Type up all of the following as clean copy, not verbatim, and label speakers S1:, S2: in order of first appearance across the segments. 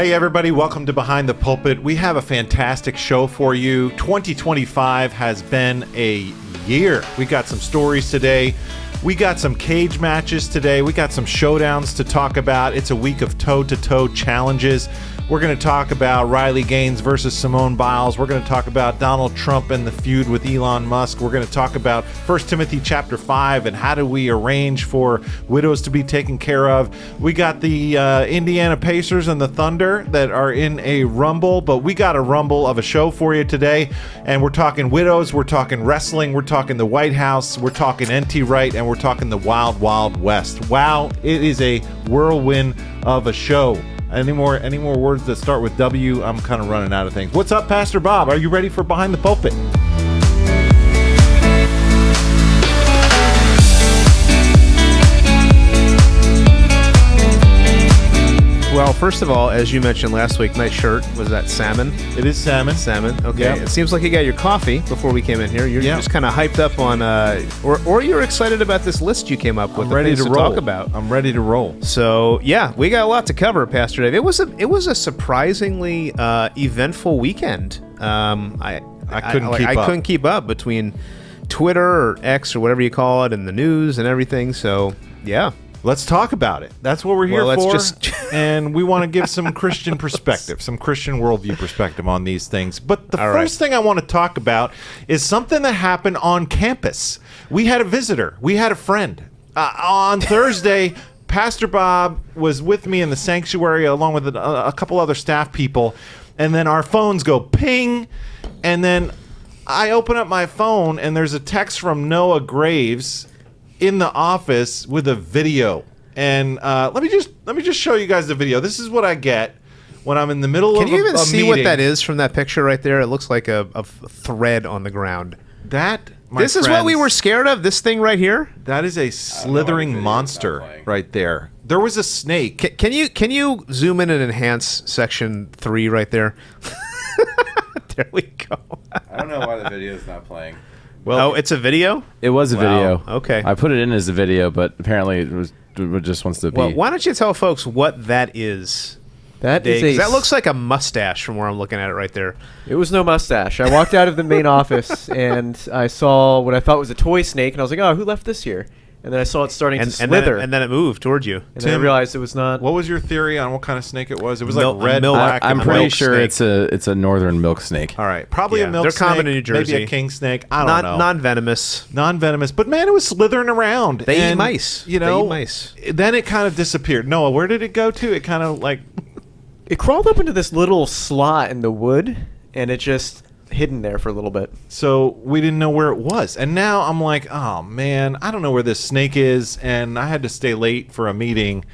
S1: Hey everybody, welcome to Behind the Pulpit. We have a fantastic show for you. 2025 has been a year. We got some stories today. We got some cage matches today. We got some showdowns to talk about. It's a week of toe-to-toe challenges. We're going to talk about Riley Gaines versus Simone Biles. We're going to talk about Donald Trump and the feud with Elon Musk. We're going to talk about 1 Timothy chapter 5 and how do we arrange for widows to be taken care of. We got the Indiana Pacers and the Thunder that are in a rumble, but we got a rumble of a show for you today. And we're talking widows, we're talking wrestling, we're talking the White House, we're talking NT Wright, and we're talking the Wild Wild West. Wow, it is a whirlwind of a show. Any more words that start with W? I'm kind of running out of things. What's up, Pastor Bob? Are you ready for Behind the Pulpit?
S2: Well, first of all, as you mentioned last week, nice shirt. Was that salmon?
S1: It is salmon.
S2: Salmon. Okay.
S1: Yep.
S2: It seems like you got your coffee before we came in here. You're
S1: Yep.
S2: just kind of hyped up on, or you're excited about this list you came up with.
S1: I'm ready to roll.
S2: Talk about.
S1: I'm ready to roll.
S2: So yeah, we got a lot to cover, Pastor Dave. It was a surprisingly eventful weekend. I couldn't keep up between Twitter or X or whatever you call it and the news and everything. So yeah.
S1: Let's talk about it. That's what we're here for. And we want to give some Christian perspective, some Christian worldview perspective on these things. But the first thing I want to talk about is something that happened on campus. We had a visitor. We had a friend. On Thursday, Pastor Bob was with me in the sanctuary along with a couple other staff people. And then our phones go ping. And then I open up my phone and there's a text from Noah Graves in the office with a video, and let me just show you guys the video. This is what I get when I'm in the middle of a meeting.
S2: Can you even see what that is from that picture right there? It looks like a thread on the ground.
S1: This
S2: is what we were scared of. This thing right here.
S1: That is a slithering monster right there. There was a snake.
S2: Can you zoom in and enhance section 3 right there? There we go.
S3: I don't know why the video is not playing.
S2: Well, it's a video?
S3: It was a video.
S2: Okay.
S3: I put it in as a video, but apparently it just wants to be.
S2: Well, why don't you tell folks what that is?
S4: That
S2: looks like a mustache from where I'm looking at it right there.
S4: It was no mustache. I walked out of the main office and I saw what I thought was a toy snake, and I was like, "Oh, who left this here?" And then I saw it starting to slither.
S2: And then it moved towards you.
S4: And then I realized it was not.
S1: What was your theory on what kind of snake it was? It was like red, black.
S3: I'm pretty sure it's a northern milk snake.
S1: All right, probably a milk snake.
S2: They're common in New Jersey.
S1: Maybe a king snake. I don't know.
S2: Non-venomous.
S1: Non-venomous. But man, it was slithering around.
S2: They eat mice.
S1: You know,
S2: they eat mice.
S1: Then it kind of disappeared. Noah, where did it go to? It kind of like...
S4: It crawled up into this little slot in the wood, and it just hidden there for a little bit.
S1: So we didn't know where it was. And now I'm like, oh man, I don't know where this snake is. And I had to stay late for a meeting.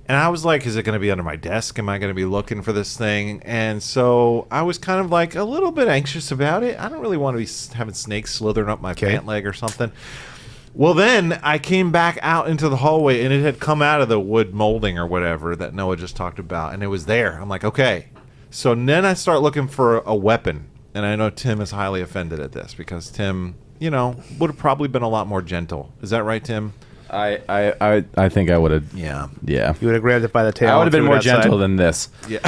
S1: And I was like, is it going to be under my desk? Am I going to be looking for this thing? And so I was kind of like a little bit anxious about it. I don't really want to be having snakes slithering up my pant leg or something. Well, then I came back out into the hallway and it had come out of the wood molding or whatever that Noah just talked about. And it was there. I'm like, okay. So then I start looking for a weapon. And I know Tim is highly offended at this because Tim, would have probably been a lot more gentle. Is that right, Tim?
S3: I think I would have.
S1: Yeah.
S2: You would have grabbed it by the tail.
S3: I would have been more gentle than this.
S1: Yeah.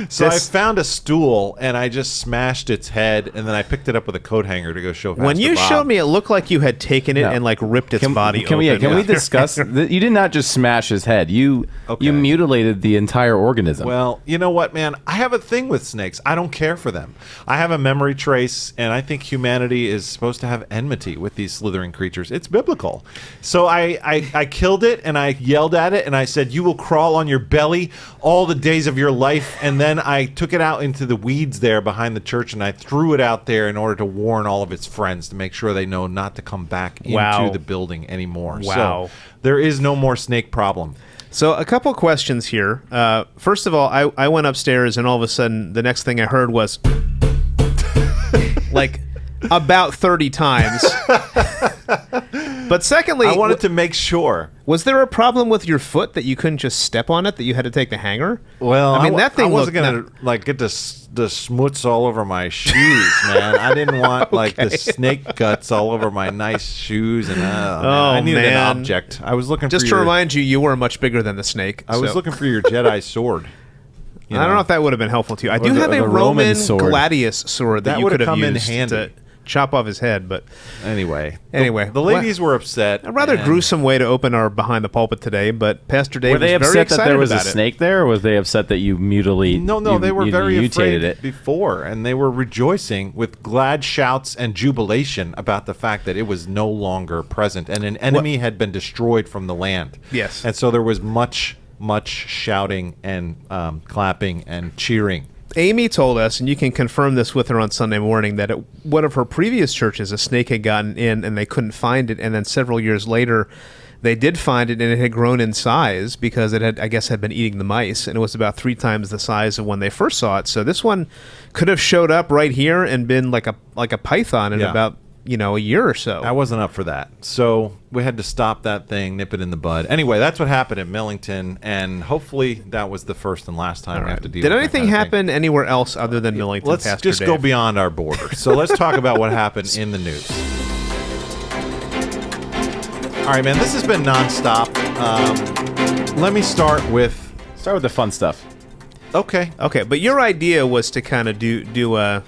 S1: So I found a stool and I just smashed its head and then I picked it up with a coat hanger to go show Pastor
S2: When you
S1: Bob.
S2: showed me, it looked like you had taken it and like ripped its body open.
S3: Can we discuss? You did not just smash his head. You mutilated the entire organism.
S1: Well, you know what, man? I have a thing with snakes. I don't care for them. I have a memory trace, and I think humanity is supposed to have enmity with these slithering creatures. It's biblical. So I killed it, and I yelled at it, and I said, "You will crawl on your belly all the days of your life." And then I took it out into the weeds there behind the church, and I threw it out there in order to warn all of its friends to make sure they know not to come back into the building anymore.
S2: Wow.
S1: So there is no more snake problem.
S2: So a couple questions here. First of all, I went upstairs, and all of a sudden, the next thing I heard was like about 30 times. But secondly,
S1: I wanted to make sure.
S2: Was there a problem with your foot that you couldn't just step on it, that you had to take the hanger?
S1: Well,
S2: I mean, that thing
S1: I wasn't going to get the smuts all over my shoes, man. I didn't want like the snake guts all over my nice shoes. And I needed an object. I was looking
S2: just
S1: for
S2: to remind you, you were much bigger than the snake.
S1: I was looking for your Jedi sword.
S2: I don't know if that would have been helpful to you. I do have a Roman gladius sword that you could have used to chop off his head, but
S1: anyway,
S2: the
S1: ladies were upset.
S2: A rather gruesome way to open our Behind the Pulpit today, but Pastor Dave was very excited about it.
S3: Were they upset that there was a snake there, or was they upset that you mutilated?
S1: No, they were very afraid before, and they were rejoicing with glad shouts and jubilation about the fact that it was no longer present, and an enemy had been destroyed from the land.
S2: Yes,
S1: and so there was much shouting and clapping and cheering.
S2: Amy told us, and you can confirm this with her on Sunday morning, that at one of her previous churches, a snake had gotten in and they couldn't find it. And then several years later, they did find it, and it had grown in size because it had, I guess, had been eating the mice. And it was about 3 times the size of when they first saw it. So this one could have showed up right here and been like a python in about a year or so.
S1: I wasn't up for that. So we had to stop that thing, nip it in the bud. Anyway, that's what happened at Millington, and hopefully that was the first and last time we have to deal with that.
S2: Did anything happen anywhere else other than Millington,
S1: Let's
S2: Pastor
S1: just
S2: Dave?
S1: go beyond our border. So let's talk about what happened in the news. All right, man, this has been nonstop. Let me start with
S3: the fun stuff.
S1: Okay,
S2: but your idea was to kind of do a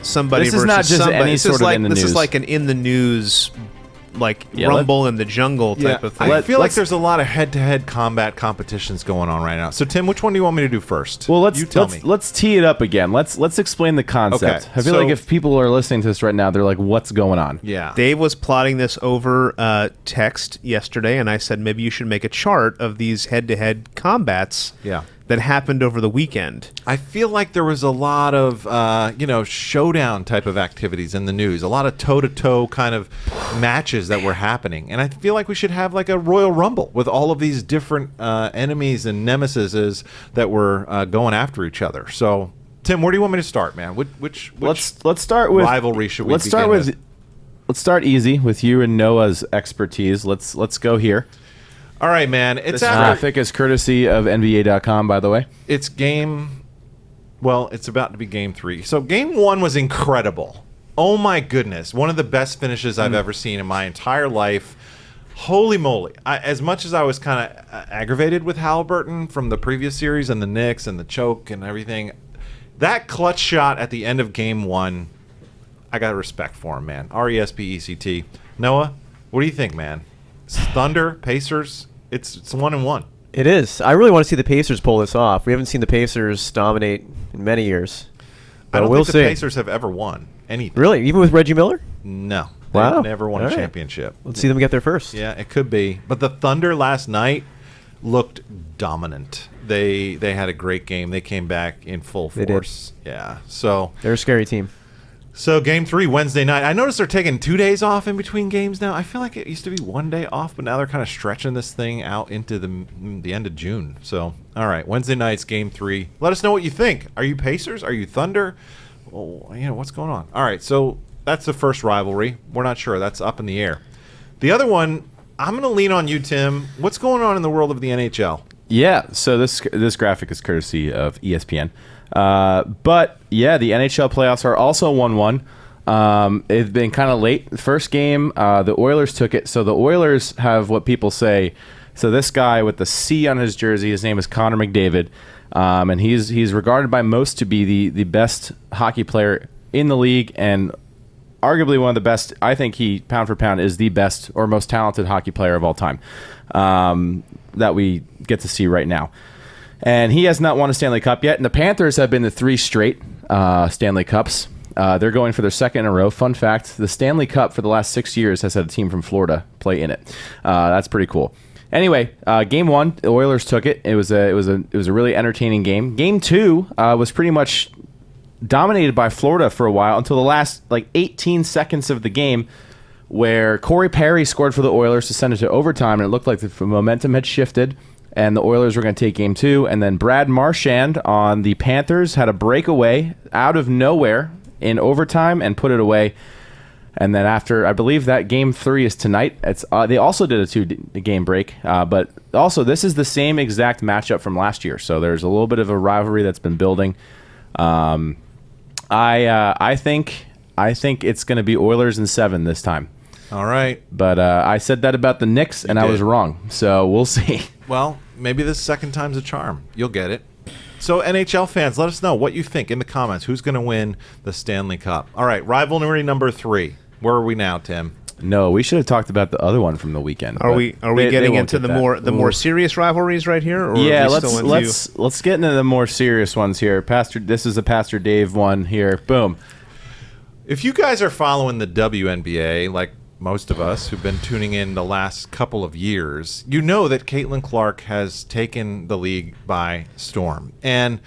S2: somebody
S3: this
S2: versus
S3: is not just
S2: somebody.
S3: any sort of in the news.
S2: This is like an in the news, rumble in the jungle type of thing.
S1: I feel like there's a lot of head-to-head combat competitions going on right now. So Tim, which one do you want me to do first?
S3: Well,
S1: let's
S3: tee it up again. Let's explain the concept.
S1: Okay,
S3: I feel like if people are listening to this right now, they're like, "What's going on?"
S1: Yeah.
S2: Dave was plotting this over text yesterday, and I said maybe you should make a chart of these head-to-head combats.
S1: Yeah.
S2: That happened over the weekend.
S1: I feel like there was a lot of, showdown type of activities in the news, a lot of toe-to-toe kind of matches that were happening. And I feel like we should have like a Royal Rumble with all of these different enemies and nemesises that were going after each other. So, Tim, where do you want me to start, man? Which
S3: let's start with
S1: rivalry should we begin with?
S3: Let's start easy with you and Noah's expertise. Let's go here.
S1: All right, man.
S3: This graphic is courtesy of NBA.com, by the way.
S1: It's about to be game 3. So game 1 was incredible. Oh, my goodness. One of the best finishes I've ever seen in my entire life. Holy moly. As much as I was kind of aggravated with Halliburton from the previous series and the Knicks and the choke and everything, that clutch shot at the end of game 1, I got respect for him, man. RESPECT. Noah, what do you think, man? Thunder, Pacers, it's 1-1.
S4: It is. I really want to see the Pacers pull this off. We haven't seen the Pacers dominate in many years.
S1: I don't think the Pacers have ever won anything.
S4: Really? Even with Reggie Miller?
S1: No.
S4: Wow.
S1: They've never won a championship.
S4: Let's see them get there first.
S1: Yeah, it could be. But the Thunder last night looked dominant. They had a great game. They came back in full force. They did. Yeah. So
S4: they're a scary team.
S1: So game 3, Wednesday night. I noticed they're taking 2 days off in between games now. I feel like it used to be 1 day off, but now they're kind of stretching this thing out into the end of June. So, all right, Wednesday night's game 3. Let us know what you think. Are you Pacers? Are you Thunder? Well, what's going on? All right, so that's the first rivalry. We're not sure. That's up in the air. The other one, I'm going to lean on you, Tim. What's going on in the world of the NHL?
S3: Yeah, so this graphic is courtesy of ESPN. But yeah, the NHL playoffs are also 1-1. It's been kind of late. The first game, the Oilers took it. So the Oilers have what people say. So this guy with the C on his jersey, his name is Connor McDavid, and he's regarded by most to be the best hockey player in the league, and arguably one of the best. I think he, pound for pound, is the best or most talented hockey player of all time that we get to see right now. And he has not won a Stanley Cup yet. And the Panthers have been to 3 straight Stanley Cups. They're going for their second in a row. Fun fact, the Stanley Cup for the last 6 years has had a team from Florida play in it. That's pretty cool. Anyway, game 1, the Oilers took it. It was a really entertaining game. Game 2 was pretty much dominated by Florida for a while until the last 18 seconds of the game, where Corey Perry scored for the Oilers to send it to overtime, and it looked like the momentum had shifted. And the Oilers were going to take game 2. And then Brad Marchand on the Panthers had a breakaway out of nowhere in overtime and put it away. And then after, I believe that game 3 is tonight. They also did a 2-game break. But also, this is the same exact matchup from last year. So there's a little bit of a rivalry that's been building. I think it's going to be Oilers in 7 this time.
S1: All right.
S3: But I said that about the Knicks, and I was wrong. So we'll see.
S1: Well, maybe this second time's a charm. You'll get it. So NHL fans, let us know what you think in the comments. Who's going to win the Stanley Cup? All right, rivalry number 3. Where are we now, Tim?
S3: No, we should have talked about the other one from the weekend.
S2: Are we getting into the more serious rivalries right here? Or
S3: yeah, let's get into the more serious ones here. This is a Pastor Dave one here. Boom.
S1: If you guys are following the WNBA, like most of us who've been tuning in the last couple of years, you know that Caitlin Clark has taken the league by storm. And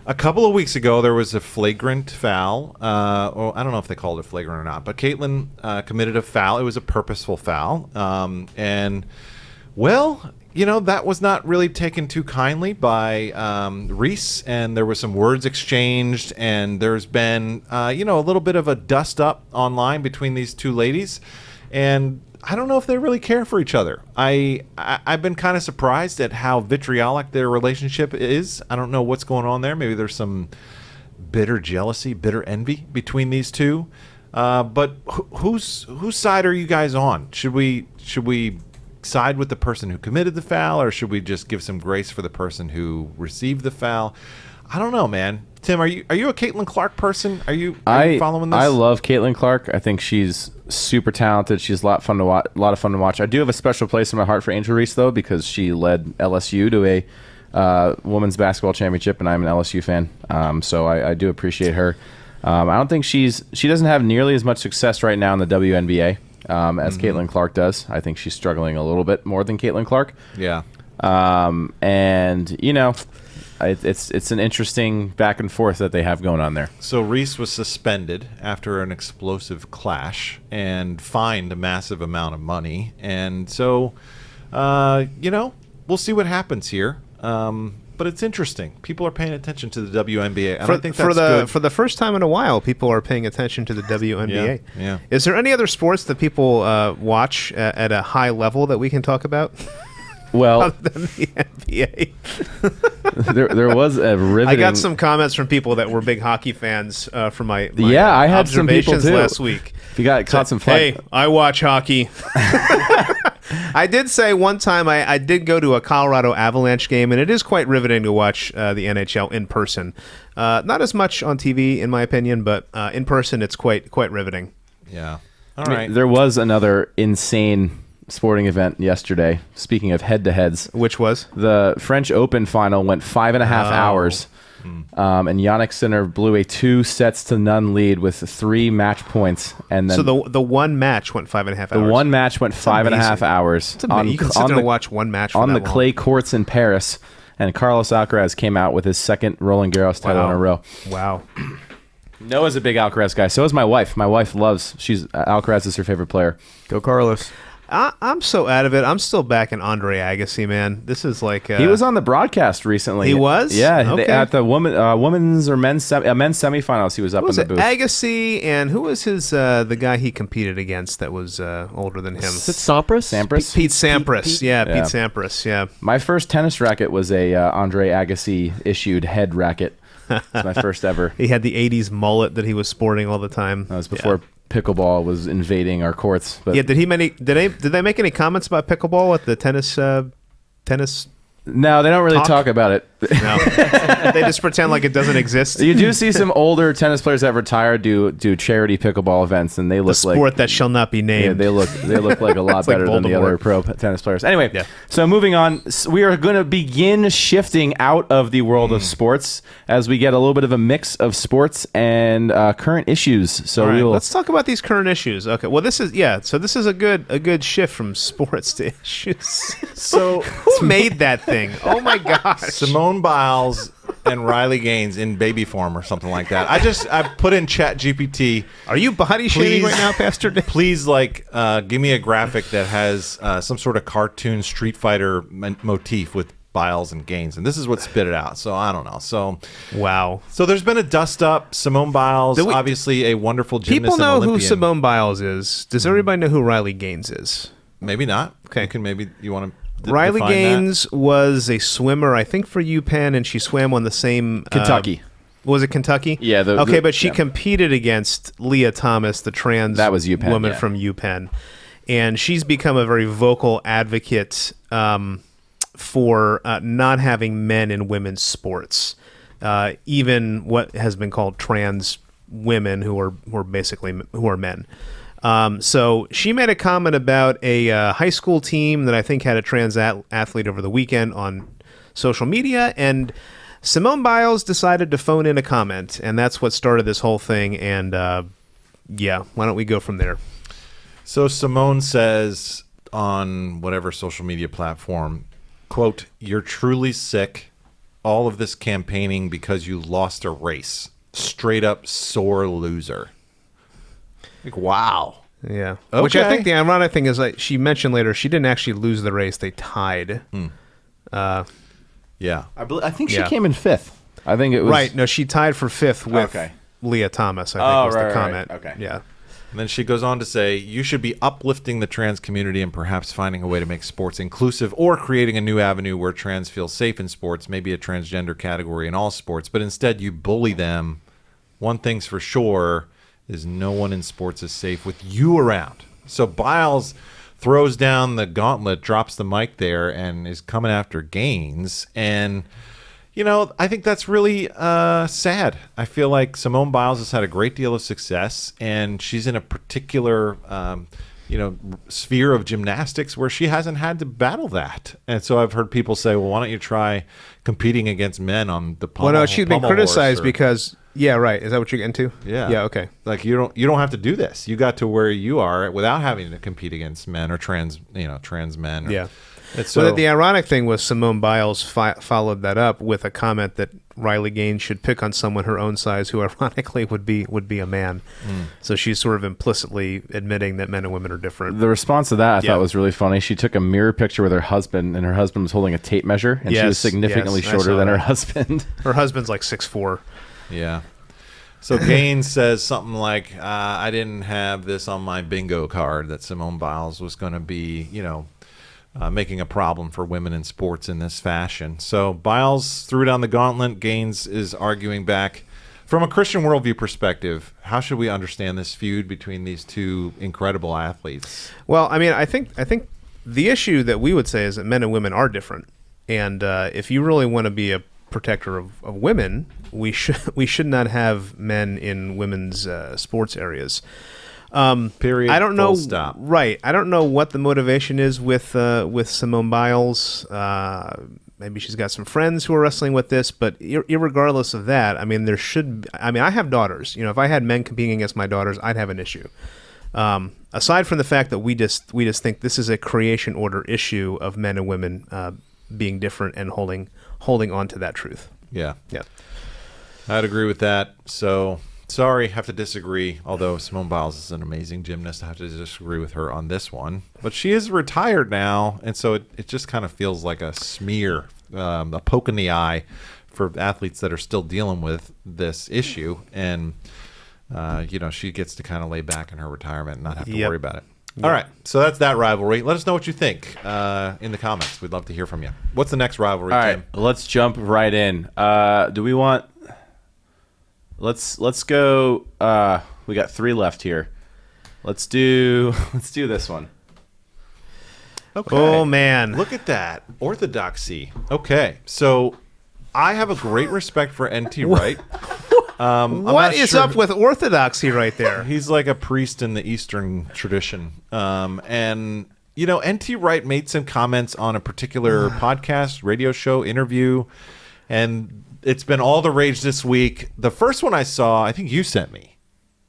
S1: a couple of weeks ago, there was a flagrant foul. I don't know if they called it flagrant or not, but Caitlin committed a foul. It was a purposeful foul. That was not really taken too kindly by Reese, and there was some words exchanged, and there's been, a little bit of a dust up online between these two ladies, and I don't know if they really care for each other. I've been kind of surprised at how vitriolic their relationship is. I don't know what's going on there. Maybe there's some bitter jealousy, bitter envy between these two. But whose side are you guys on? Should we side with the person who committed the foul, or should we just give some grace for the person who received the foul? I don't know, man. Tim, are you a Caitlin Clark person? Are you following this?
S3: I love Caitlin Clark. I think she's super talented. She's a lot of fun to watch. I do have a special place in my heart for Angel Reese, though, because she led LSU to a women's basketball championship, and I'm an LSU fan. So I do appreciate her. I don't think she doesn't have nearly as much success right now in the WNBA as Caitlin Clark does. I think she's struggling a little bit more than Caitlin Clark.
S1: Yeah.
S3: It's an interesting back and forth that they have going on there.
S1: So Reese was suspended after an explosive clash and fined a massive amount of money. And so, we'll see what happens here. But it's interesting. People are paying attention to the WNBA. And I think that's good.
S2: For the first time in a while, people are paying attention to the WNBA.
S1: Yeah.
S2: Is there any other sports that people watch at a high level that we can talk about?
S3: Well,
S2: other than the NBA.
S3: there was a riveting...
S2: I got some comments from people that were big hockey fans from my
S3: I had some people too
S2: last week.
S3: If you caught some fun.
S2: Hey, I watch hockey. I did say one time I did go to a Colorado Avalanche game, and it is quite riveting to watch the NHL in person. Not as much on TV, in my opinion, but in person it's quite riveting.
S1: Yeah. All right.
S3: There was another insane sporting event yesterday. Speaking of head-to-heads,
S2: which was
S3: the French Open final went 5.5 hours, and Yannick Sinner blew a 2-0 lead with 3 match points, and then
S2: so the one match went 5.5 hours.
S3: The one match went 5.5 hours.
S2: You can sit there and watch one match
S3: on the clay courts in Paris, and Carlos Alcaraz came out with his second Roland Garros title in a row.
S2: Wow.
S3: Noah's a big Alcaraz guy. So is my wife. My wife Alcaraz is her favorite player.
S4: Go Carlos.
S2: I'm so out of it. I'm still back in Andre Agassi, man. This is like
S3: he was on the broadcast recently.
S2: He was,
S3: yeah,
S2: okay.
S3: At the women's or men's semifinals. He was up in the booth.
S2: Agassi, and who was his the guy he competed against that was older than him?
S4: Is it Sampras?
S2: Pete Sampras. Pete Sampras. Yeah.
S3: My first tennis racket was a Andre Agassi issued head racket. It's my first ever.
S2: He had the '80s mullet that he was sporting all the time.
S3: That was before pickleball was invading our courts. But
S2: did they make any comments about pickleball at the tennis?
S3: No, they don't really talk about it.
S2: No, they just pretend like it doesn't exist.
S3: You do see some older tennis players that have retired do charity pickleball events, and they look
S2: like the sport that shall not be named.
S3: Yeah, they look like a lot better than the other pro tennis players. Anyway, so moving on, we are going to begin shifting out of the world of sports as we get a little bit of a mix of sports and current issues. So
S2: let's talk about these current issues. Okay, well this is a good shift from sports to issues.
S1: So
S2: who made that thing? Oh my gosh.
S1: Simone Biles and Riley Gaines in baby form or something like that. I put in ChatGPT.
S2: Are you body shaming right now, Pastor Dave?
S1: Please, give me a graphic that has some sort of cartoon Street Fighter motif with Biles and Gaines, and this is what spit it out. So I don't know. So
S2: wow.
S1: So there's been a dust up. Simone Biles, obviously a wonderful gymnast.
S2: People know
S1: and Olympian.
S2: Who Simone Biles is. Does everybody know who Riley Gaines is?
S1: Maybe not.
S2: Okay.
S1: You want to.
S2: Riley Gaines was a swimmer, I think, for UPenn, and she swam on the same...
S3: Kentucky.
S2: Was it Kentucky?
S3: Yeah.
S2: But she competed against Leah Thomas, the trans woman from UPenn. And she's become a very vocal advocate for not having men in women's sports. even what has been called trans women who are men. So she made a comment about a high school team that I think had a trans athlete over the weekend on social media, and Simone Biles decided to phone in a comment, and that's what started this whole thing. And why don't we go from there?
S1: So Simone says on whatever social media platform, quote, "You're truly sick. All of this campaigning because you lost a race. Straight up sore loser." Like, wow.
S2: Yeah.
S1: Okay.
S2: Which I think the ironic thing is, like she mentioned later, she didn't actually lose the race; they tied.
S1: Yeah.
S3: I think she came in 5th. I think it was
S2: right. No, she tied for 5th with Leah Thomas. I think was the comment.
S3: Right. Okay.
S2: Yeah.
S1: And then she goes on to say, "You should be uplifting the trans community and perhaps finding a way to make sports inclusive or creating a new avenue where trans feel safe in sports, maybe a transgender category in all sports. But instead, you bully them. One thing's for sure is no one in sports is safe with you around." So Biles throws down the gauntlet, drops the mic there, and is coming after Gaines. And I think that's really sad. I feel like Simone Biles has had a great deal of success, and she's in a particular, sphere of gymnastics where she hasn't had to battle that. And so I've heard people say, well, why don't you try competing against men on the pommel?
S2: Well, no, she's been criticized because, yeah, right. Is that what you're getting to?
S1: Yeah.
S2: Yeah, okay.
S1: Like you don't have to do this. You got to where you are without having to compete against men or trans men.
S2: Yeah.
S1: So
S2: the ironic thing was Simone Biles followed that up with a comment that Riley Gaines should pick on someone her own size, who ironically would be a man. So she's sort of implicitly admitting that men and women are different.
S3: The response to that I thought was really funny. She took a mirror picture with her husband, and her husband was holding a tape measure, and she was significantly shorter than her husband.
S2: Her husband's like 6'4".
S1: Yeah. So Gaines says something like, "I didn't have this on my bingo card that Simone Biles was going to be, making a problem for women in sports in this fashion." So Biles threw down the gauntlet. Gaines is arguing back. From a Christian worldview perspective, how should we understand this feud between these two incredible athletes?
S2: Well, I mean, I think the issue that we would say is that men and women are different, and if you really want to be a protector of women, we should not have men in women's sports areas.
S1: Period.
S2: I don't know.
S1: Full stop.
S2: Right. I don't know what the motivation is with Simone Biles. Maybe she's got some friends who are wrestling with this, but irregardless of that, I mean, I have daughters. If I had men competing against my daughters, I'd have an issue. Aside from the fact that we just think this is a creation order issue of men and women being different and holding on to that truth.
S1: Yeah.
S2: Yeah.
S1: I'd agree with that. So sorry, have to disagree. Although Simone Biles is an amazing gymnast, I have to disagree with her on this one. But she is retired now, and so it just kind of feels like a smear, a poke in the eye for athletes that are still dealing with this issue. And, she gets to kind of lay back in her retirement and not have to worry about it. All right, so that's that rivalry. Let us know what you think in the comments. We'd love to hear from you. What's the next rivalry,
S3: All
S1: Tim?
S3: right, let's jump right in. Do we want... Let's go. We got 3 left here. Let's do this one.
S1: Okay.
S2: Oh man,
S1: look at that orthodoxy. Okay, so I have a great respect for NT Wright.
S2: What is up with orthodoxy right there?
S1: He's like a priest in the Eastern tradition, and NT Wright made some comments on a particular podcast, radio show, interview, and it's been all the rage this week. The first one I saw, I think you sent me.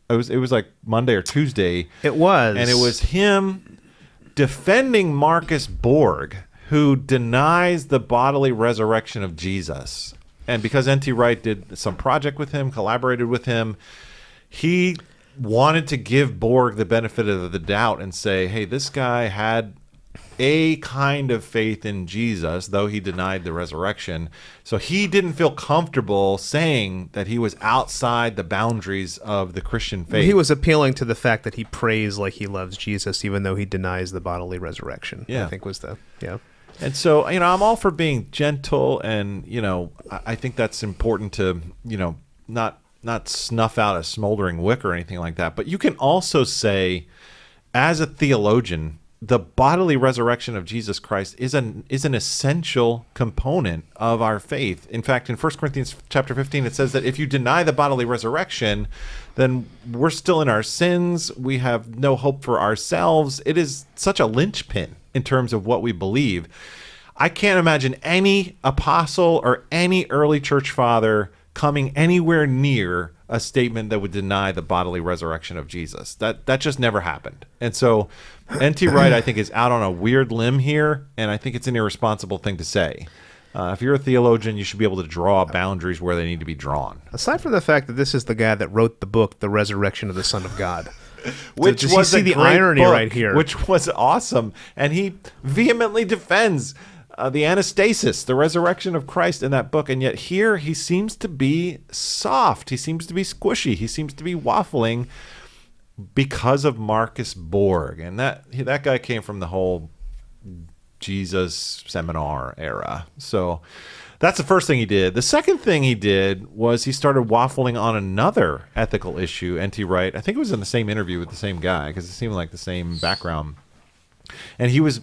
S1: It was like Monday or Tuesday.
S2: It was.
S1: And it was him defending Marcus Borg, who denies the bodily resurrection of Jesus. And because NT Wright did some project with him, collaborated with him, he wanted to give Borg the benefit of the doubt and say, hey, this guy had a kind of faith in Jesus, though he denied the resurrection. So he didn't feel comfortable saying that he was outside the boundaries of the Christian faith.
S2: He was appealing to the fact that he prays like he loves Jesus, even though he denies the bodily resurrection.
S1: Yeah.
S2: I think was the, yeah.
S1: And so, I'm all for being gentle, and, I think that's important to, not snuff out a smoldering wick or anything like that. But you can also say, as a theologian, the bodily resurrection of Jesus Christ is an essential component of our faith. In fact, in 1 Corinthians chapter 15, it says that if you deny the bodily resurrection, then we're still in our sins. We have no hope for ourselves. It is such a linchpin in terms of what we believe. I can't imagine any apostle or any early church father coming anywhere near a statement that would deny the bodily resurrection of Jesus. That just never happened. And so N.T. Wright, I think, is out on a weird limb here, and I think it's an irresponsible thing to say. If you're a theologian, you should be able to draw boundaries where they need to be drawn.
S2: Aside from the fact that this is the guy that wrote the book, The Resurrection of the Son of God.
S1: Which
S2: was see the irony
S1: book,
S2: right here.
S1: Which was awesome. And he vehemently defends the anastasis, the resurrection of Christ in that book. And yet here he seems to be soft. He seems to be squishy. He seems to be waffling because of Marcus Borg. And that guy came from the whole Jesus seminar era. So that's the first thing he did. The second thing he did was he started waffling on another ethical issue, N.T. Wright. I think it was in the same interview with the same guy because it seemed like the same background. And he was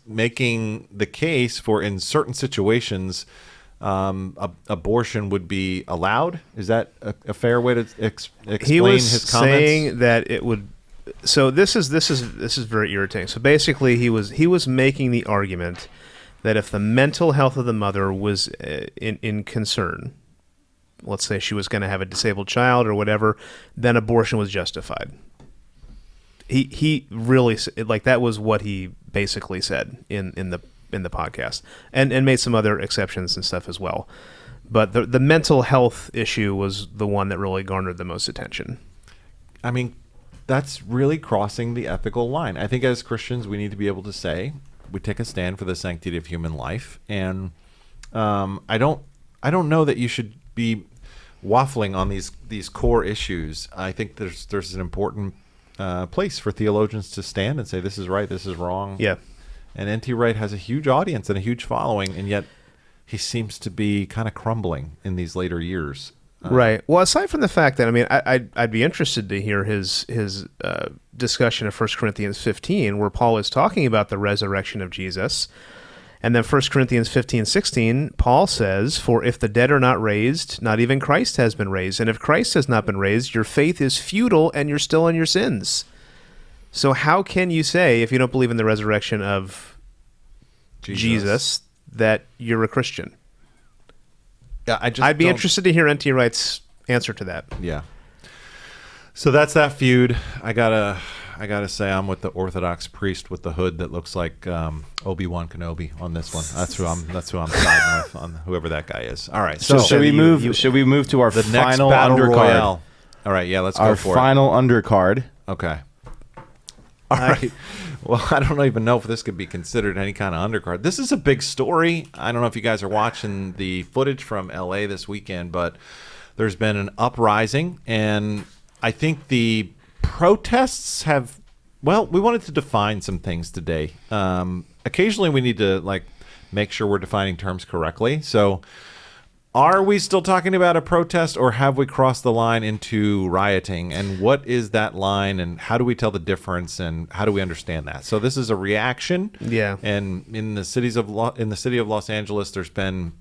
S1: making the case for, in certain situations, abortion would be allowed. Is that a fair way to explain his comments?
S2: He was saying that it would. So this is very irritating. So basically, he was making the argument that if the mental health of the mother was in concern, let's say she was going to have a disabled child or whatever, then abortion was justified. He really, like, that was what he basically said in the podcast, and made some other exceptions and stuff as well. But the mental health issue was the one that really garnered the most attention.
S1: I mean, that's really crossing the ethical line. I think as Christians, we need to be able to say we take a stand for the sanctity of human life, and I don't know that you should be waffling on these core issues. I think there's an important place for theologians to stand and say this is right, this is wrong.
S2: Yeah.
S1: And N.T. Wright has a huge audience and a huge following, and yet he seems to be kind of crumbling in these later years.
S2: Right. Well, aside from the fact that, I mean, I'd be interested to hear his discussion of 1 Corinthians 15, where Paul is talking about the resurrection of Jesus. And then 1 Corinthians 15:16, Paul says, "For if the dead are not raised, not even Christ has been raised. And if Christ has not been raised, your faith is futile and you're still in your sins." So how can you say, if you don't believe in the resurrection of Jesus that you're a Christian?
S1: Yeah,
S2: I'd be interested to hear N.T. Wright's answer to that.
S1: Yeah. So that's that feud. I gotta say I'm with the Orthodox priest with the hood that looks like Obi-Wan Kenobi on this one. That's who I'm siding with, on whoever that guy is. All right. So
S3: should we move to our
S1: the
S3: final
S1: next battle
S3: undercard?
S1: royale? All right. Yeah. Let's go for
S3: our final undercard.
S1: Okay. All right. Well, I don't even know if this could be considered any kind of undercard. This is a big story. I don't know if you guys are watching the footage from LA this weekend, but there's been an uprising, and I think the protests have, well, we wanted to define some things today. Occasionally we need to make sure we're defining terms correctly. So are we still talking about a protest, or have we crossed the line into rioting? And what is that line, and how do we tell the difference, and how do we understand that? So this is a reaction.
S2: Yeah.
S1: And in the city of Los Angeles, there's been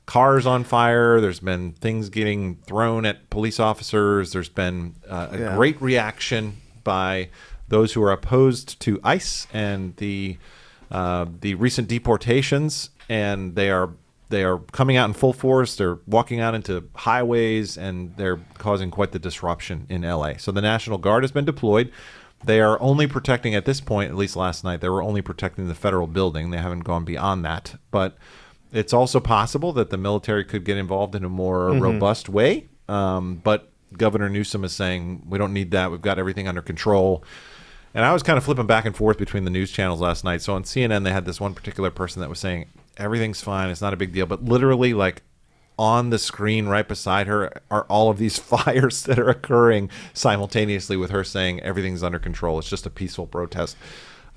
S1: cars on fire. There's been things getting thrown at police officers. There's been a great reaction by those who are opposed to ICE and the recent deportations, and they are coming out in full force. They're walking out into highways, and they're causing quite the disruption in LA. So the National Guard has been deployed. They are only protecting, at this point, at least last night, they were only protecting the federal building. They haven't gone beyond that. But it's also possible that the military could get involved in a more robust way. But Governor Newsom is saying, we don't need that. We've got everything under control. And I was kind of flipping back and forth between the news channels last night. So on CNN, they had this one particular person that was saying, everything's fine, it's not a big deal. But literally, on the screen right beside her are all of these fires that are occurring simultaneously with her saying everything's under control. It's just a peaceful protest.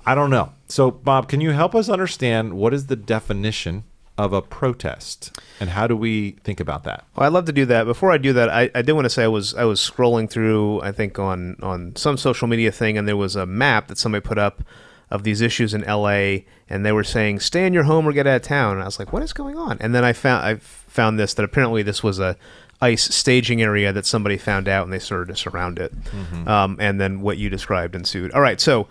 S1: I don't know. So, Bob, can you help us understand what is the definition of a protest, and how do we think about that?
S2: Well, I'd love to do that. Before I do that, I did want to say I was scrolling through, I think, on some social media thing, and there was a map that somebody put up these issues in LA, and they were saying, stay in your home or get out of town. And I was like, what is going on? And then I found this, that apparently this was a ICE staging area that somebody found out, and they started to surround it. And then what you described ensued. All right, so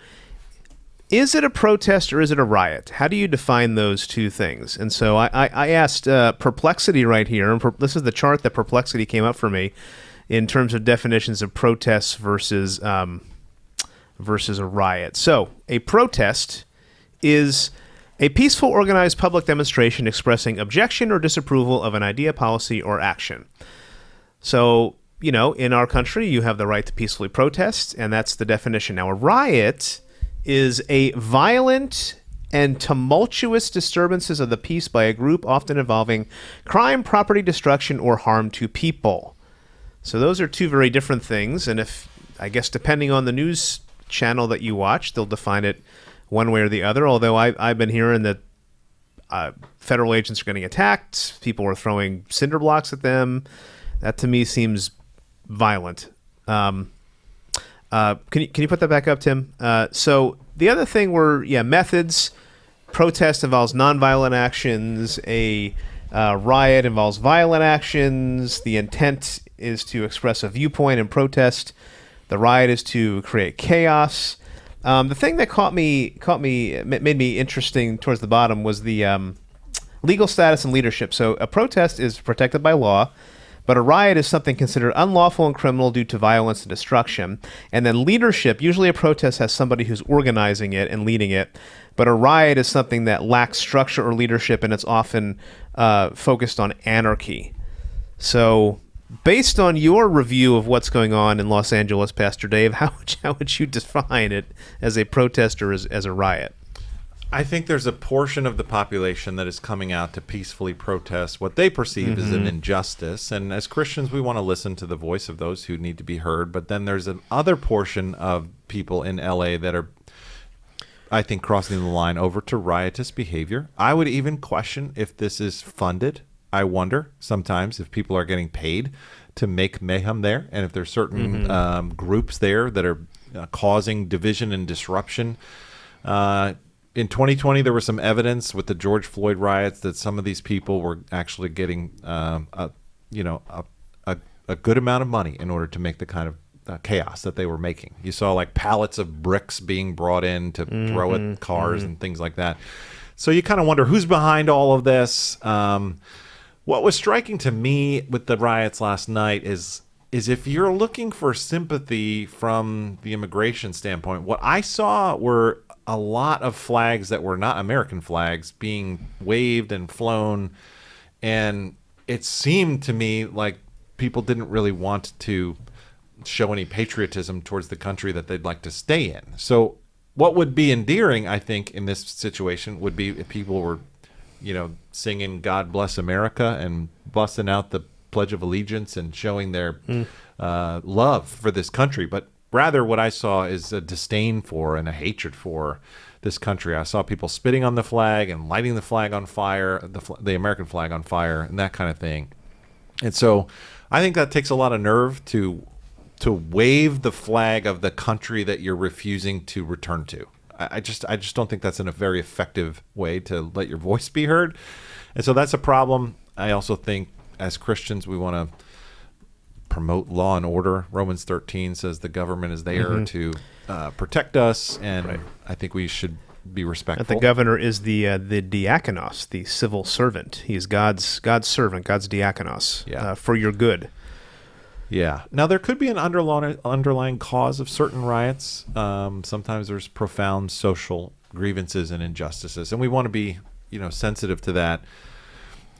S2: is it a protest or is it a riot? How do you define those two things? And so I asked Perplexity right here, and this is the chart that Perplexity came up for me in terms of definitions of protests versus a riot. So a protest is a peaceful, organized public demonstration expressing objection or disapproval of an idea, policy, or action. So, in our country, you have the right to peacefully protest, and that's the definition. Now, a riot is a violent and tumultuous disturbances of the peace by a group, often involving crime, property destruction, or harm to people. So those are two very different things, and I guess depending on the news channel that you watch, they'll define it one way or the other, although I've been hearing that federal agents are getting attacked, people are throwing cinder blocks at them. That to me seems violent. Can you put that back up, Tim? So the other thing were methods. Protest involves nonviolent actions. A riot involves violent actions. The intent is to express a viewpoint and protest. The riot is to create chaos. The thing that made me interesting towards the bottom was the legal status and leadership. So a protest is protected by law, but a riot is something considered unlawful and criminal due to violence and destruction. And then leadership, usually a protest has somebody who's organizing it and leading it, but a riot is something that lacks structure or leadership, and it's often focused on anarchy. So based on your review of what's going on in Los Angeles, Pastor Dave, how would you define it as a protest or as a riot?
S1: I think there's a portion of the population that is coming out to peacefully protest what they perceive as an injustice. And as Christians, we want to listen to the voice of those who need to be heard. But then there's another portion of people in LA that are, I think, crossing the line over to riotous behavior. I would even question if this is funded. I wonder sometimes if people are getting paid to make mayhem there, and if there's certain groups there that are causing division and disruption. In 2020, there was some evidence with the George Floyd riots that some of these people were actually getting a good amount of money in order to make the kind of chaos that they were making. You saw like pallets of bricks being brought in to throw at cars and things like that. So you kind of wonder who's behind all of this. What was striking to me with the riots last night is if you're looking for sympathy from the immigration standpoint, what I saw were a lot of flags that were not American flags being waved and flown. And it seemed to me like people didn't really want to show any patriotism towards the country that they'd like to stay in. So what would be endearing, I think, in this situation would be if people were, singing God Bless America and busting out the Pledge of Allegiance and showing their love for this country. But rather, what I saw is a disdain for and a hatred for this country. I saw people spitting on the flag and lighting the flag on fire, the American flag on fire, and that kind of thing. And so I think that takes a lot of nerve to wave the flag of the country that you're refusing to return to. I just don't think that's a very effective way to let your voice be heard. And so that's a problem. I also think as Christians, we want to promote law and order. Romans 13 says the government is there to protect us, and I think we should be respectful.
S2: The governor is the diakonos, the civil servant. He's God's servant, God's diakonos, for your good.
S1: Yeah. Now, there could be an underlying cause of certain riots. Sometimes there's profound social grievances and injustices, and we want to be, sensitive to that.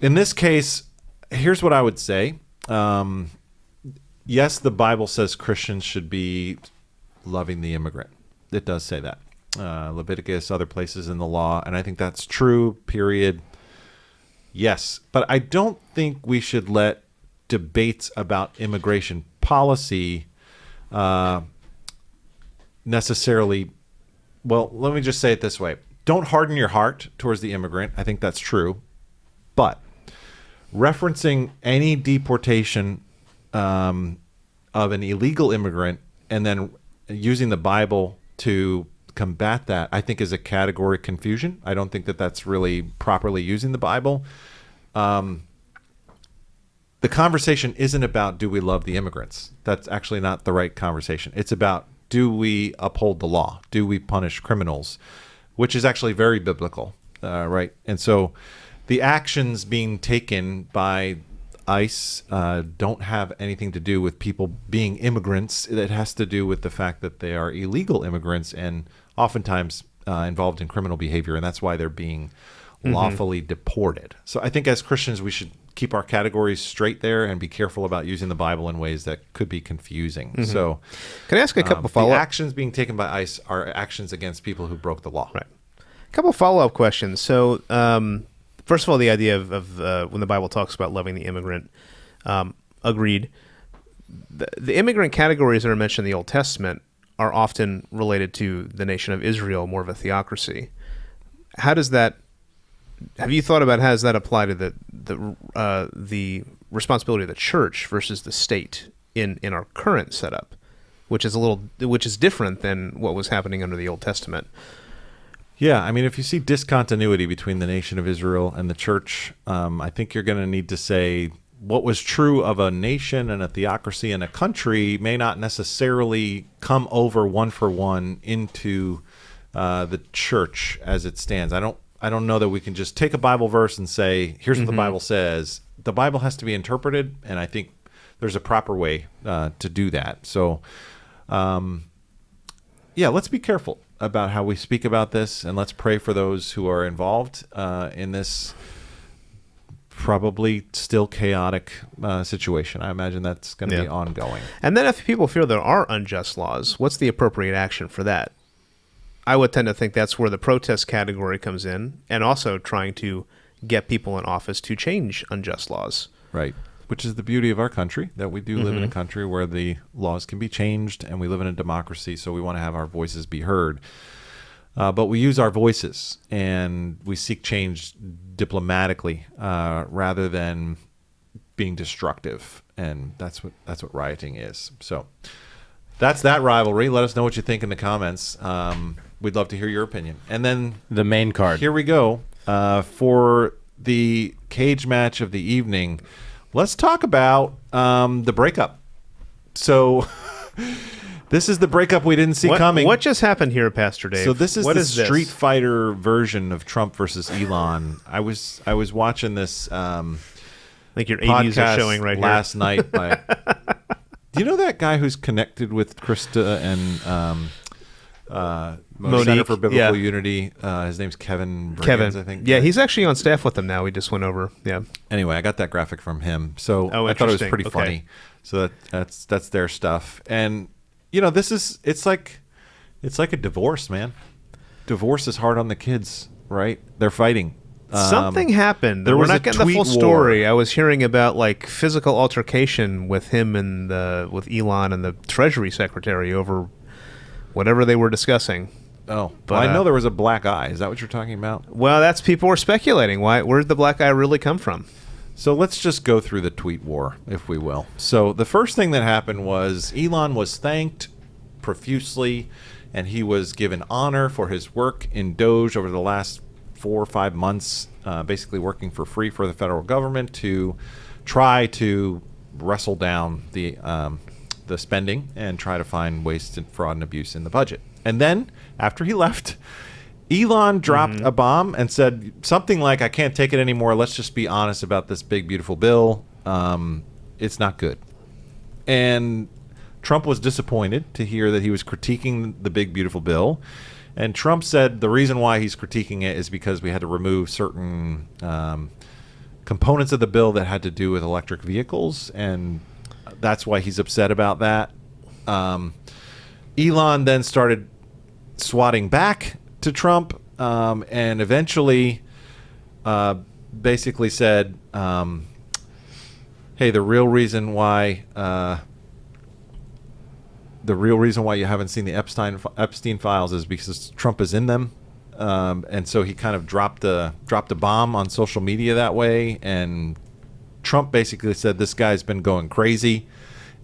S1: In this case, here's what I would say. Yes, the Bible says Christians should be loving the immigrant. It does say that. Leviticus, other places in the law, and I think that's true, period. Yes, but I don't think we should let debates about immigration policy necessarily, well, let me just say it this way. Don't harden your heart towards the immigrant. I think that's true. But referencing any deportation of an illegal immigrant and then using the Bible to combat that, I think, is a category confusion. I don't think that that's really properly using the Bible. The conversation isn't about do we love the immigrants. That's actually not the right conversation. It's about do we uphold the law? Do we punish criminals? Which is actually very biblical, right? And so the actions being taken by ICE don't have anything to do with people being immigrants. It has to do with the fact that they are illegal immigrants and oftentimes involved in criminal behavior, and that's why they're being lawfully deported. So I think as Christians, we should keep our categories straight there and be careful about using the Bible in ways that could be confusing. So
S2: can I ask a couple follow-up?
S1: The actions being taken by ICE are actions against people who broke the law.
S2: Right. A couple follow-up questions. So first of all, the idea of when the Bible talks about loving the immigrant, agreed. The immigrant categories that are mentioned in the Old Testament are often related to the nation of Israel, more of a theocracy. How does that? Have you thought about how does that apply to the responsibility of the church versus the state in our current setup, which is different than what was happening under the Old Testament?
S1: Yeah, I mean, if you see discontinuity between the nation of Israel and the church, I think you're going to need to say what was true of a nation and a theocracy and a country may not necessarily come over one for one into the church as it stands. I don't know that we can just take a Bible verse and say, here's what the Bible says. The Bible has to be interpreted, and I think there's a proper way to do that. So, yeah, let's be careful about how we speak about this, and let's pray for those who are involved in this probably still chaotic situation. I imagine that's going to be ongoing.
S2: And then if people feel there are unjust laws, what's the appropriate action for that? I would tend to think that's where the protest category comes in, and also trying to get people in office to change unjust laws.
S1: Right. Which is the beauty of our country, that we do live in a country where the laws can be changed, and we live in a democracy, so we want to have our voices be heard. But we use our voices, and we seek change diplomatically rather than being destructive, and that's what rioting is. So that's that rivalry. Let us know what you think in the comments. We'd love to hear your opinion. And then
S3: the main card.
S1: Here we go for the cage match of the evening. Let's talk about the breakup. So this is the breakup we didn't see coming.
S2: What just happened here, Pastor Dave?
S1: So this is the Street Fighter version of Trump versus Elon. I was watching this
S2: I think your 80s are showing right
S1: last
S2: here.
S1: night. Do you know that guy who's connected with Krista and
S2: Monique,
S1: Center for Biblical Unity? His name's Kevin Briggins, I think.
S2: Yeah, he's actually on staff with them now. We just went over. Yeah.
S1: Anyway, I got that graphic from him, so I thought it was pretty funny. So that's their stuff, and you know, it's like a divorce, man. Divorce is hard on the kids, right? They're fighting.
S2: Something happened.
S1: We're
S2: not getting the full story. I was hearing about like physical altercation with him and with Elon and the Treasury Secretary over whatever they were discussing.
S1: Oh, but I know there was a black eye. Is that what you're talking about?
S2: Well, that's people were speculating. Where did the black eye really come from?
S1: So let's just go through the tweet war, if we will. So the first thing that happened was Elon was thanked profusely, and he was given honor for his work in Doge over the last 4 or 5 months, basically working for free for the federal government to try to wrestle down the spending and try to find waste and fraud and abuse in the budget. And then after he left, Elon dropped a bomb and said something like, I can't take it anymore. Let's just be honest about this big, beautiful bill. It's not good. And Trump was disappointed to hear that he was critiquing the big, beautiful bill. And Trump said the reason why he's critiquing it is because we had to remove certain components of the bill that had to do with electric vehicles. And that's why he's upset about that. Elon then started swatting back to Trump, and eventually basically said, hey, the real reason why you haven't seen the Epstein files is because Trump is in them. And so he kind of dropped a bomb on social media that way, and Trump basically said this guy's been going crazy,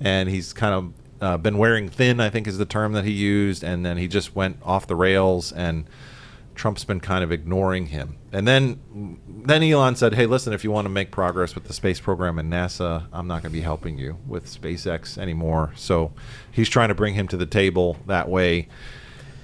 S1: and he's kind of been wearing thin, I think is the term that he used, and then he just went off the rails, and Trump's been kind of ignoring him. And then Elon said, hey, listen, if you want to make progress with the space program in NASA, I'm not going to be helping you with SpaceX anymore. So he's trying to bring him to the table that way.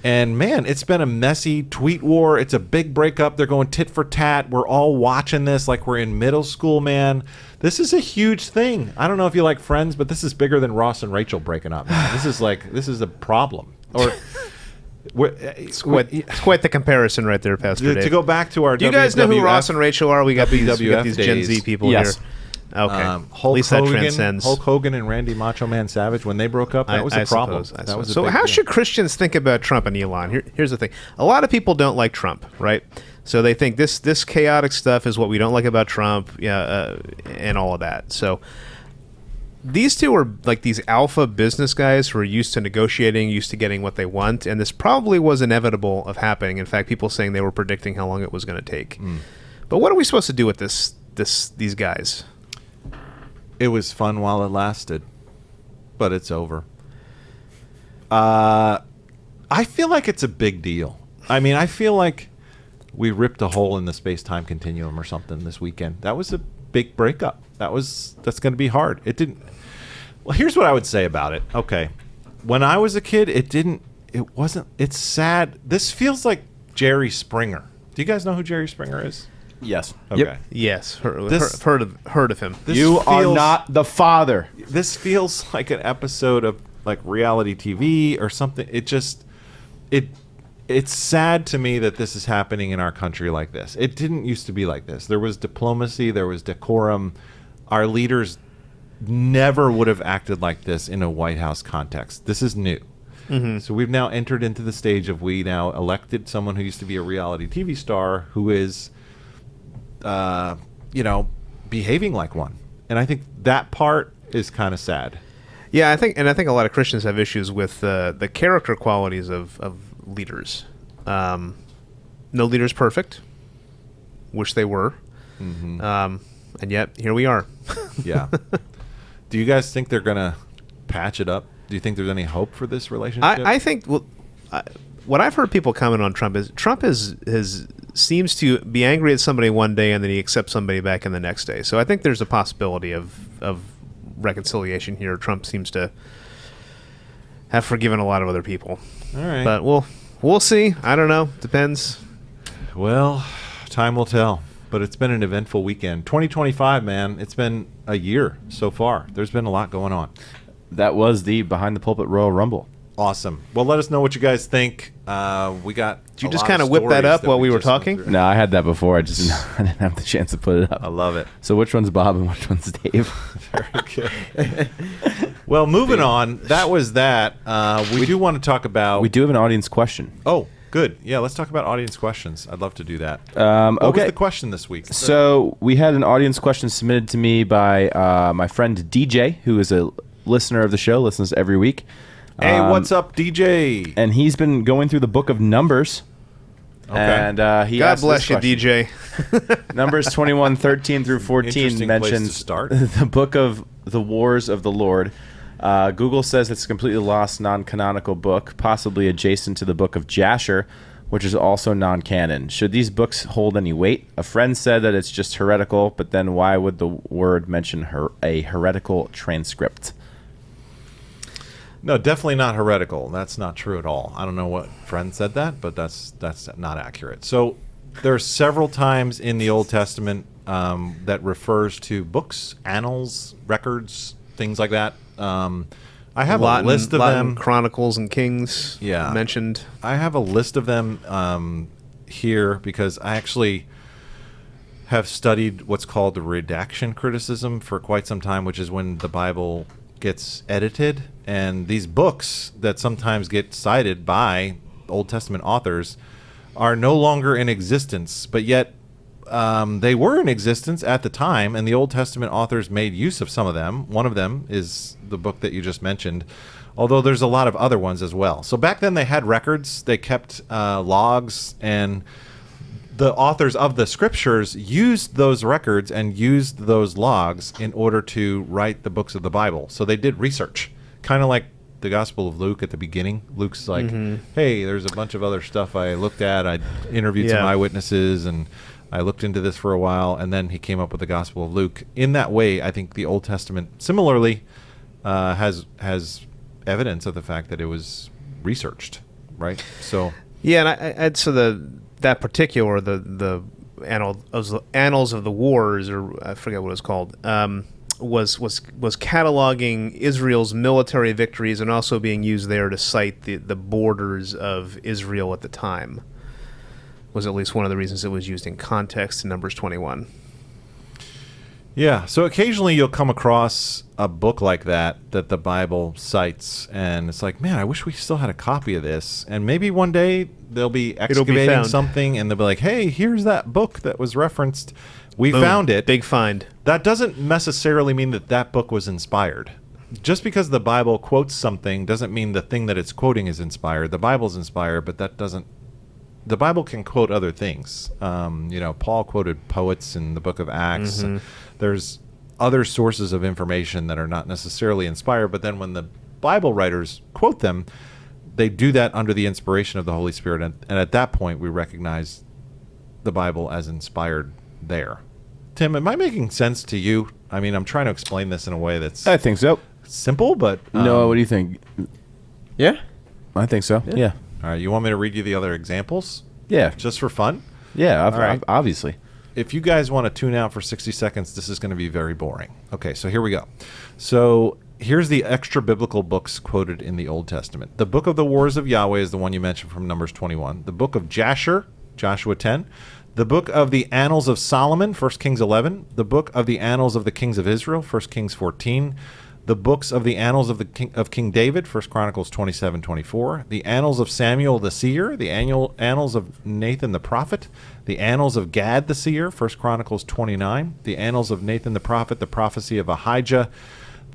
S1: And, man, it's been a messy tweet war. It's a big breakup. They're going tit for tat. We're all watching this like we're in middle school, man. This is a huge thing. I don't know if you like Friends, but this is bigger than Ross and Rachel breaking up, man. This is a problem. Or
S2: it's quite the comparison right there, Pastor Dave.
S1: To go back to our
S2: Do you guys know who Ross and Rachel are? We got these Gen Z people here. Okay.
S1: At least that transcends. Hulk Hogan and Randy Macho Man Savage, when they broke up, that was a problem.
S2: So how should Christians think about Trump and Elon? Here's the thing. A lot of people don't like Trump, right? So they think this chaotic stuff is what we don't like about Trump, and all of that. So these two are like these alpha business guys who are used to negotiating, used to getting what they want, and this probably was inevitable of happening. In fact, people saying they were predicting how long it was going to take. But what are we supposed to do with these guys?
S1: It was fun while it lasted, but it's over. I feel like it's a big deal. I mean, I feel like we ripped a hole in the space-time continuum or something this weekend. That was a big breakup. That's going to be hard. It didn't. Well, here's what I would say about it. Okay, when I was a kid, it wasn't. It's sad. This feels like Jerry Springer. Do you guys know who Jerry Springer is?
S3: Yes.
S1: Okay.
S2: Yep. Yes. Heard of him.
S3: You are not the father.
S1: This feels like an episode of like reality TV or something. It's sad to me that this is happening in our country like this. It didn't used to be like this. There was diplomacy. There was decorum. Our leaders never would have acted like this in a White House context. This is new. Mm-hmm. So we've now entered into the stage of we now elected someone who used to be a reality TV star who is behaving like one. And I think that part is kind of sad.
S2: Yeah, I think a lot of Christians have issues with the character qualities of leaders. No leader's perfect. Wish they were. Mm-hmm. And yet, here we are.
S1: Yeah. Do you guys think they're going to patch it up? Do you think there's any hope for this relationship?
S2: I think, what I've heard people comment on Trump seems to be angry at somebody one day and then he accepts somebody back in the next day. So I think there's a possibility of reconciliation here. Trump seems to have forgiven a lot of other people.
S1: All right.
S2: But we'll see. I don't know. Depends.
S1: Well, time will tell. But it's been an eventful weekend. 2025, man. It's been a year so far. There's been a lot going on.
S3: That was the Behind the Pulpit Royal Rumble.
S1: Awesome. Well, let us know what you guys think. We got.
S2: Did you just kind of whip that up while we were talking?
S3: No, I had that before. I didn't have the chance to put it up.
S1: I love it.
S3: So which one's Bob and which one's Dave?
S1: Very good. Well, moving on. That was that. We do want to talk about.
S3: We do have an audience question.
S1: Oh, good. Yeah, let's talk about audience questions. I'd love to do that. What was the question this week?
S3: So we had an audience question submitted to me by my friend DJ, who is a listener of the show, listens every week.
S1: Hey, what's up, DJ?
S3: And he's been going through the book of Numbers.
S1: Okay.
S3: And he
S2: God bless you, DJ.
S3: Numbers 21:13 through 14 mentions the book of the Wars of the Lord. Google says it's a completely lost, non-canonical book, possibly adjacent to the book of Jasher, which is also non-canon. Should these books hold any weight? A friend said that it's just heretical, but then why would the word mention a heretical transcript?
S1: No, definitely not heretical. That's not true at all. I don't know what friend said that, but that's not accurate. So there are several times in the Old Testament that refers to books, annals, records, things like that. I have a list of them.
S2: Chronicles and Kings mentioned.
S1: I have a list of them here because I actually have studied what's called the redaction criticism for quite some time, which is when the Bible gets edited, and these books that sometimes get cited by Old Testament authors are no longer in existence, but yet they were in existence at the time, and the Old Testament authors made use of some of them. One of them is the book that you just mentioned, although there's a lot of other ones as well. So back then they had records, they kept logs, and the authors of the scriptures used those records and used those logs in order to write the books of the Bible. So they did research, kind of like the Gospel of Luke at the beginning. Luke's like, hey, there's a bunch of other stuff I looked at. I interviewed some eyewitnesses, and I looked into this for a while, and then he came up with the Gospel of Luke. In that way, I think the Old Testament similarly has evidence of the fact that it was researched, right? So
S2: yeah, and I'd so that particular the Annals of the Wars, or I forget what it was called, was cataloging Israel's military victories and also being used there to cite the borders of Israel at the time. Was at least one of the reasons it was used in context in Numbers 21.
S1: Yeah, so occasionally you'll come across a book like that the Bible cites, and it's like, man, I wish we still had a copy of this. And maybe one day they'll be excavating something, and they'll be like, hey, here's that book that was referenced. We found it.
S2: Big find.
S1: That doesn't necessarily mean that book was inspired. Just because the Bible quotes something doesn't mean the thing that it's quoting is inspired. The Bible's inspired, but that doesn't. The Bible can quote other things. Paul quoted poets in the book of Acts. There's other sources of information that are not necessarily inspired, but then when the Bible writers quote them, they do that under the inspiration of the Holy Spirit, and at that point we recognize the Bible as inspired there. Tim, am I making sense to you? I mean, I'm trying to explain this in a way that's
S3: I think so.
S1: Simple, but
S3: no, what do you think?
S4: Yeah,
S3: I think so. Yeah.
S1: All right, you want me to read you the other examples?
S3: Yeah.
S1: Just for fun?
S3: Yeah,
S1: All right.
S3: Obviously.
S1: If you guys want to tune out for 60 seconds, this is going to be very boring. Okay, so here we go. So here's the extra biblical books quoted in the Old Testament. The Book of the Wars of Yahweh is the one you mentioned from Numbers 21. The Book of Jasher, Joshua 10. The Book of the Annals of Solomon, 1 Kings 11. The Book of the Annals of the Kings of Israel, 1 Kings 14. The books of the Annals of King David, 1 Chronicles 27-24. The Annals of Samuel the Seer, the Annals of Nathan the Prophet. The Annals of Gad the Seer, 1 Chronicles 29. The Annals of Nathan the Prophet, the Prophecy of Ahijah.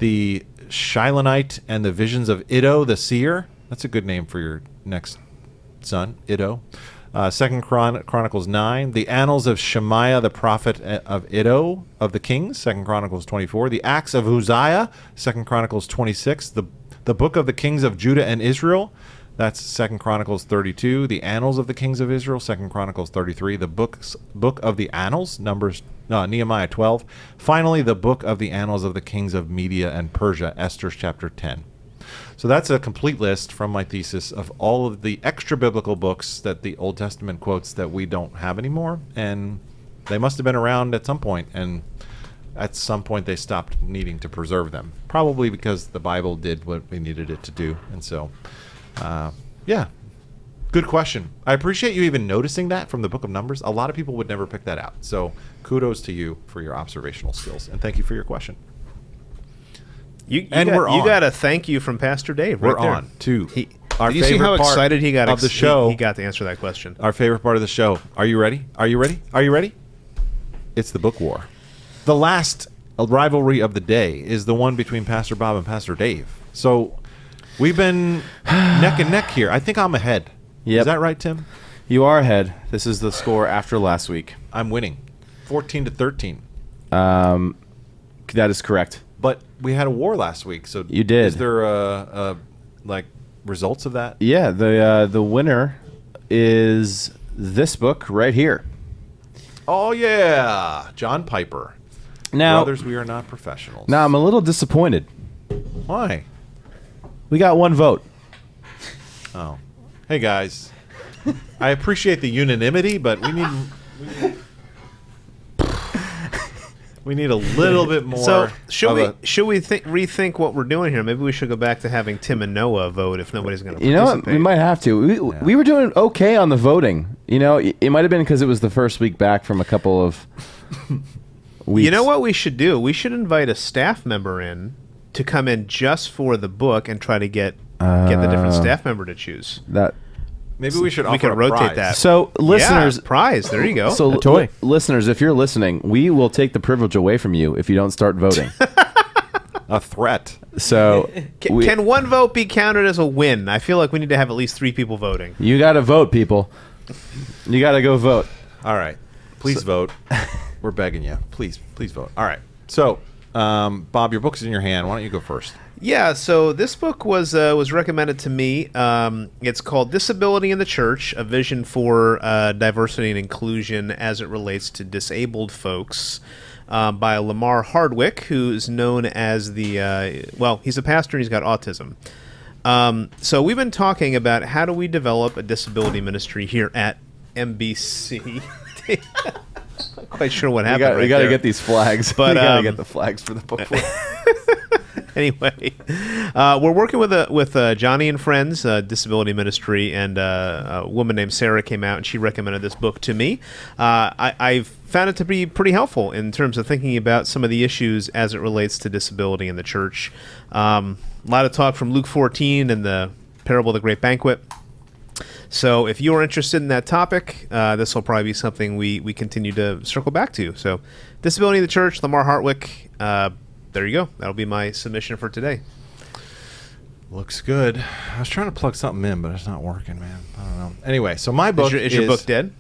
S1: The Shilonite and the Visions of Iddo the Seer. That's a good name for your next son, Iddo. 2 Chronicles 9, the Annals of Shemaiah the prophet of Iddo of the Kings, 2 Chronicles 24, the Acts of Uzziah, 2 Chronicles 26, the Book of the Kings of Judah and Israel, that's 2 Chronicles 32, the Annals of the Kings of Israel, 2 Chronicles 33, the Book of the Annals, Nehemiah 12, finally the Book of the Annals of the Kings of Media and Persia, Esther chapter 10. So that's a complete list from my thesis of all of the extra biblical books that the Old Testament quotes that we don't have anymore. And they must have been around at some point, and at some point they stopped needing to preserve them. Probably because the Bible did what we needed it to do. And so, yeah, good question. I appreciate you even noticing that from the book of Numbers. A lot of people would never pick that out. So kudos to you for your observational skills. And thank you for your question.
S2: You got a thank you from Pastor Dave.
S1: We're
S2: right there.
S1: on to our
S2: did you see how excited he got
S1: of the show.
S2: He got to answer that question.
S1: Our favorite part of the show. Are you ready? Are you ready? Are you ready? It's the book war. The last rivalry of the day is the one between Pastor Bob and Pastor Dave. So we've been neck and neck here. I think I'm ahead.
S3: Yep.
S1: Is that right, Tim?
S3: You are ahead. This is the score after last week.
S1: I'm winning, 14-13.
S3: That is correct.
S1: But we had a war last week, so
S3: you did.
S1: Is there results of that?
S3: Yeah, the winner is this book right here.
S1: Oh yeah, John Piper.
S3: Now,
S1: Brothers, we are not professionals.
S3: Now I'm a little disappointed.
S1: Why?
S3: We got one vote.
S1: Oh, hey guys, I appreciate the unanimity, but we need a little bit more.
S2: So should we rethink what we're doing here? Maybe we should go back to having Tim and Noah vote if nobody's going to participate.
S3: You know what? We might have to. We were doing okay on the voting. You know, it might have been because it was the first week back from a couple of weeks.
S2: You know what we should do? We should invite a staff member in to come in just for the book and try to get the different staff member to choose.
S1: Maybe we should.
S2: We can rotate that.
S3: So, listeners,
S2: prize. There you go.
S3: So, listeners, if you're listening, we will take the privilege away from you if you don't start voting.
S1: A threat.
S3: So,
S2: can one vote be counted as a win? I feel like we need to have at least 3 people voting.
S3: You got to vote, people. You got to go vote.
S1: All right, please vote. We're begging you. Please vote. All right. So, Bob, your book's in your hand. Why don't you go first?
S2: Yeah, so this book was recommended to me. It's called Disability in the Church, A Vision for Diversity and Inclusion as it Relates to Disabled Folks, by Lamar Hardwick, who's known as he's a pastor and he's got autism. So we've been talking about how do we develop a disability ministry here at MBC. Not quite sure what happened.
S3: We got to get these flags.
S2: But
S3: we got to get the flags for the book.
S2: Anyway, we're working with Johnny and Friends Disability Ministry, and a woman named Sarah came out and she recommended this book to me. I've found it to be pretty helpful in terms of thinking about some of the issues as it relates to disability in the church. A lot of talk from Luke 14 and the parable of the Great Banquet. So if you're interested in that topic, this will probably be something we continue to circle back to. So Disability in the Church, Lamar Hardwick. There you go. That'll be my submission for today.
S1: Looks good. I was trying to plug something in, but it's not working, man. I don't know. Anyway, so my book
S2: is your book dead?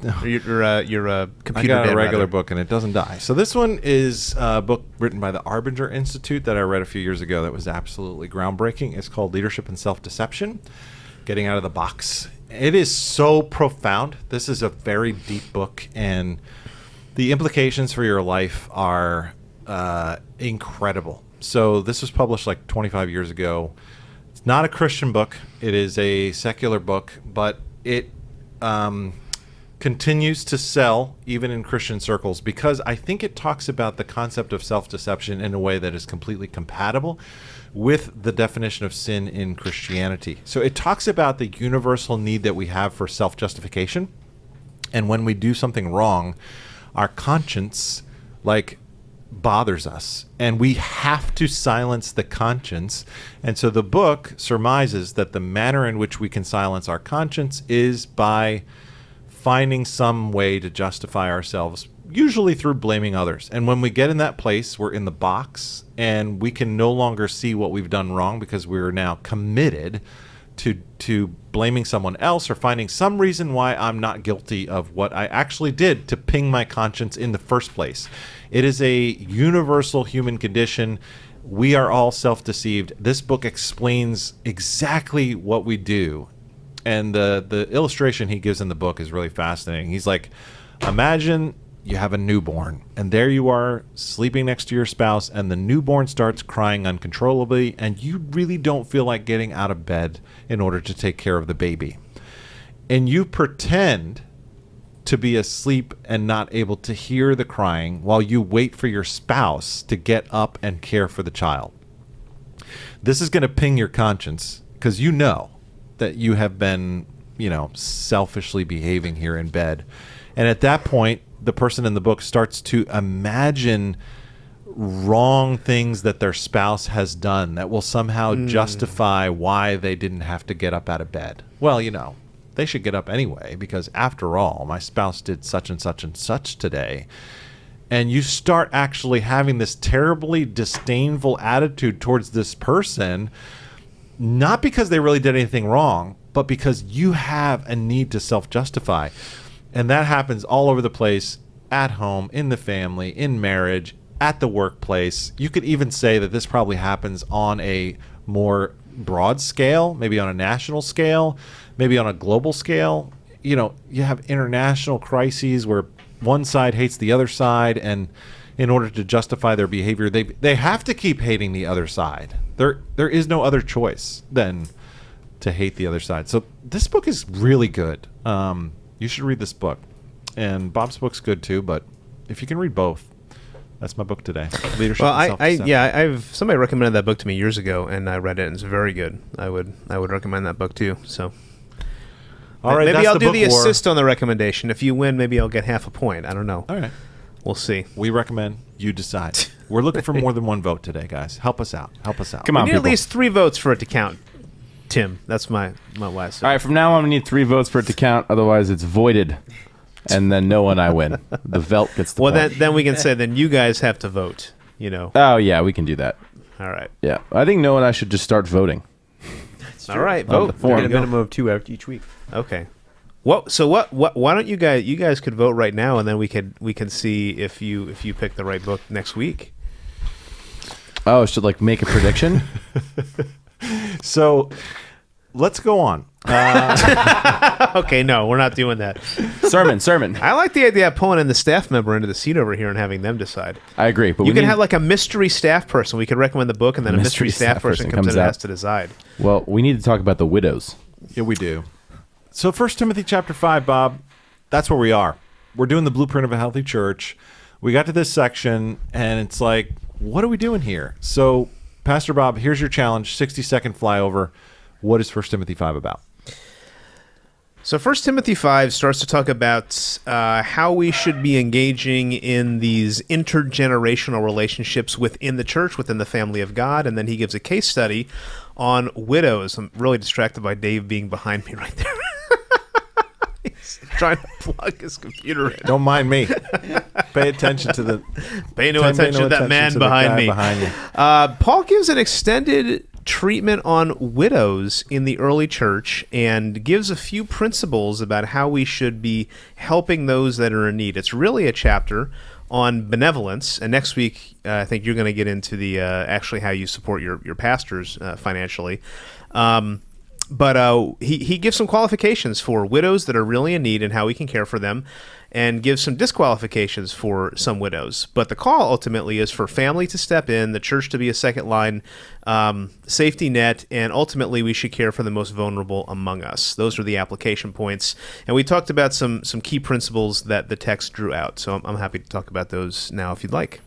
S1: No.
S2: Or your computer
S1: I got
S2: dead,
S1: a regular
S2: rather?
S1: book, and it doesn't die. So this one is a book written by the Arbinger Institute that I read a few years ago that was absolutely groundbreaking. It's called Leadership and Self-Deception, Getting Out of the Box. It is so profound. This is a very deep book, and the implications for your life are incredible. So this was published like 25 years ago. It's not a Christian book. It is a secular book, but it continues to sell even in Christian circles because I think it talks about the concept of self-deception in a way that is completely compatible with the definition of sin in Christianity. So it talks about the universal need that we have for self-justification. And when we do something wrong, our conscience bothers us, and we have to silence the conscience. And so the book surmises that the manner in which we can silence our conscience is by finding some way to justify ourselves, usually through blaming others. And when we get in that place, we're in the box, and we can no longer see what we've done wrong because we're now committed to blaming someone else or finding some reason why I'm not guilty of what I actually did to ping my conscience in the first place. It is a universal human condition. We are all self-deceived. This book explains exactly what we do. And the illustration he gives in the book is really fascinating. He's like, imagine you have a newborn, and there you are sleeping next to your spouse, and the newborn starts crying uncontrollably, and you really don't feel like getting out of bed in order to take care of the baby. And you pretend to be asleep and not able to hear the crying while you wait for your spouse to get up and care for the child. This is going to ping your conscience because you know that you have been, selfishly behaving here in bed. And at that point, the person in the book starts to imagine wrong things that their spouse has done that will somehow justify why they didn't have to get up out of bed. Well, they should get up anyway because after all, my spouse did such and such and such today. And you start actually having this terribly disdainful attitude towards this person, not because they really did anything wrong, but because you have a need to self-justify. And that happens all over the place, at home, in the family, in marriage, at the workplace. You could even say that this probably happens on a more broad scale, maybe on a national scale, maybe on a global scale. You have international crises where one side hates the other side, and in order to justify their behavior, they have to keep hating the other side. There is no other choice than to hate the other side. So this book is really good. You should read this book. And Bob's book's good too, but if you can read both, that's my book today. Leadership and Self-Deception.
S2: somebody recommended that book to me years ago, and I read it, and it's very good. I would recommend that book too. So,
S1: all right,
S2: maybe I'll do the assist on the recommendation. If you win, maybe I'll get half a point. I don't know.
S1: All right,
S2: we'll see.
S1: We recommend. You decide. We're looking for more than one vote today, guys. Help us out.
S3: Come on,
S2: we need
S3: people.
S2: at least 3 votes for it to count. Tim, that's my last.
S3: All right, from now on, we need 3 votes for it to count. Otherwise, it's voided. And then no one I win. The Velt gets the point.
S2: Then we can say then you guys have to vote,
S3: Oh, yeah, we can do that.
S2: All right.
S3: Yeah. I think Noah and I should just start voting.
S2: All right,
S3: vote.
S4: Get a minimum of 2 after each week.
S2: Okay. Why don't you guys could vote right now, and then we can see if you pick the right book next week.
S3: Oh, should like make a prediction?
S1: So let's go on.
S2: Okay, no, we're not doing that.
S3: Sermon.
S2: I like the idea of pulling in the staff member into the seat over here and having them decide.
S3: I agree. But
S2: you can have like a mystery staff person. We could recommend the book, and then a mystery staff person comes in and has to decide.
S3: Well, we need to talk about the widows.
S1: Yeah, we do. So 1 Timothy chapter 5, Bob, that's where we are. We're doing the blueprint of a healthy church. We got to this section, and it's like, what are we doing here? So, Pastor Bob, here's your challenge, 60-second flyover. What is 1 Timothy 5 about?
S2: So 1 Timothy 5 starts to talk about how we should be engaging in these intergenerational relationships within the church, within the family of God, and then he gives a case study on widows. I'm really distracted by Dave being behind me right there. He's trying to plug his computer in.
S1: Don't mind me. Pay attention to the...
S2: Pay no attention to that man behind me. Paul gives an extended treatment on widows in the early church and gives a few principles about how we should be helping those that are in need. It's really a chapter on benevolence, and next week I think you're going to get into the actually how you support your pastors financially. But he gives some qualifications for widows that are really in need and how we can care for them, and gives some disqualifications for some widows. But the call ultimately is for family to step in, the church to be a second line safety net, and ultimately we should care for the most vulnerable among us. Those are the application points. And we talked about some key principles that the text drew out. So I'm happy to talk about those now if you'd like.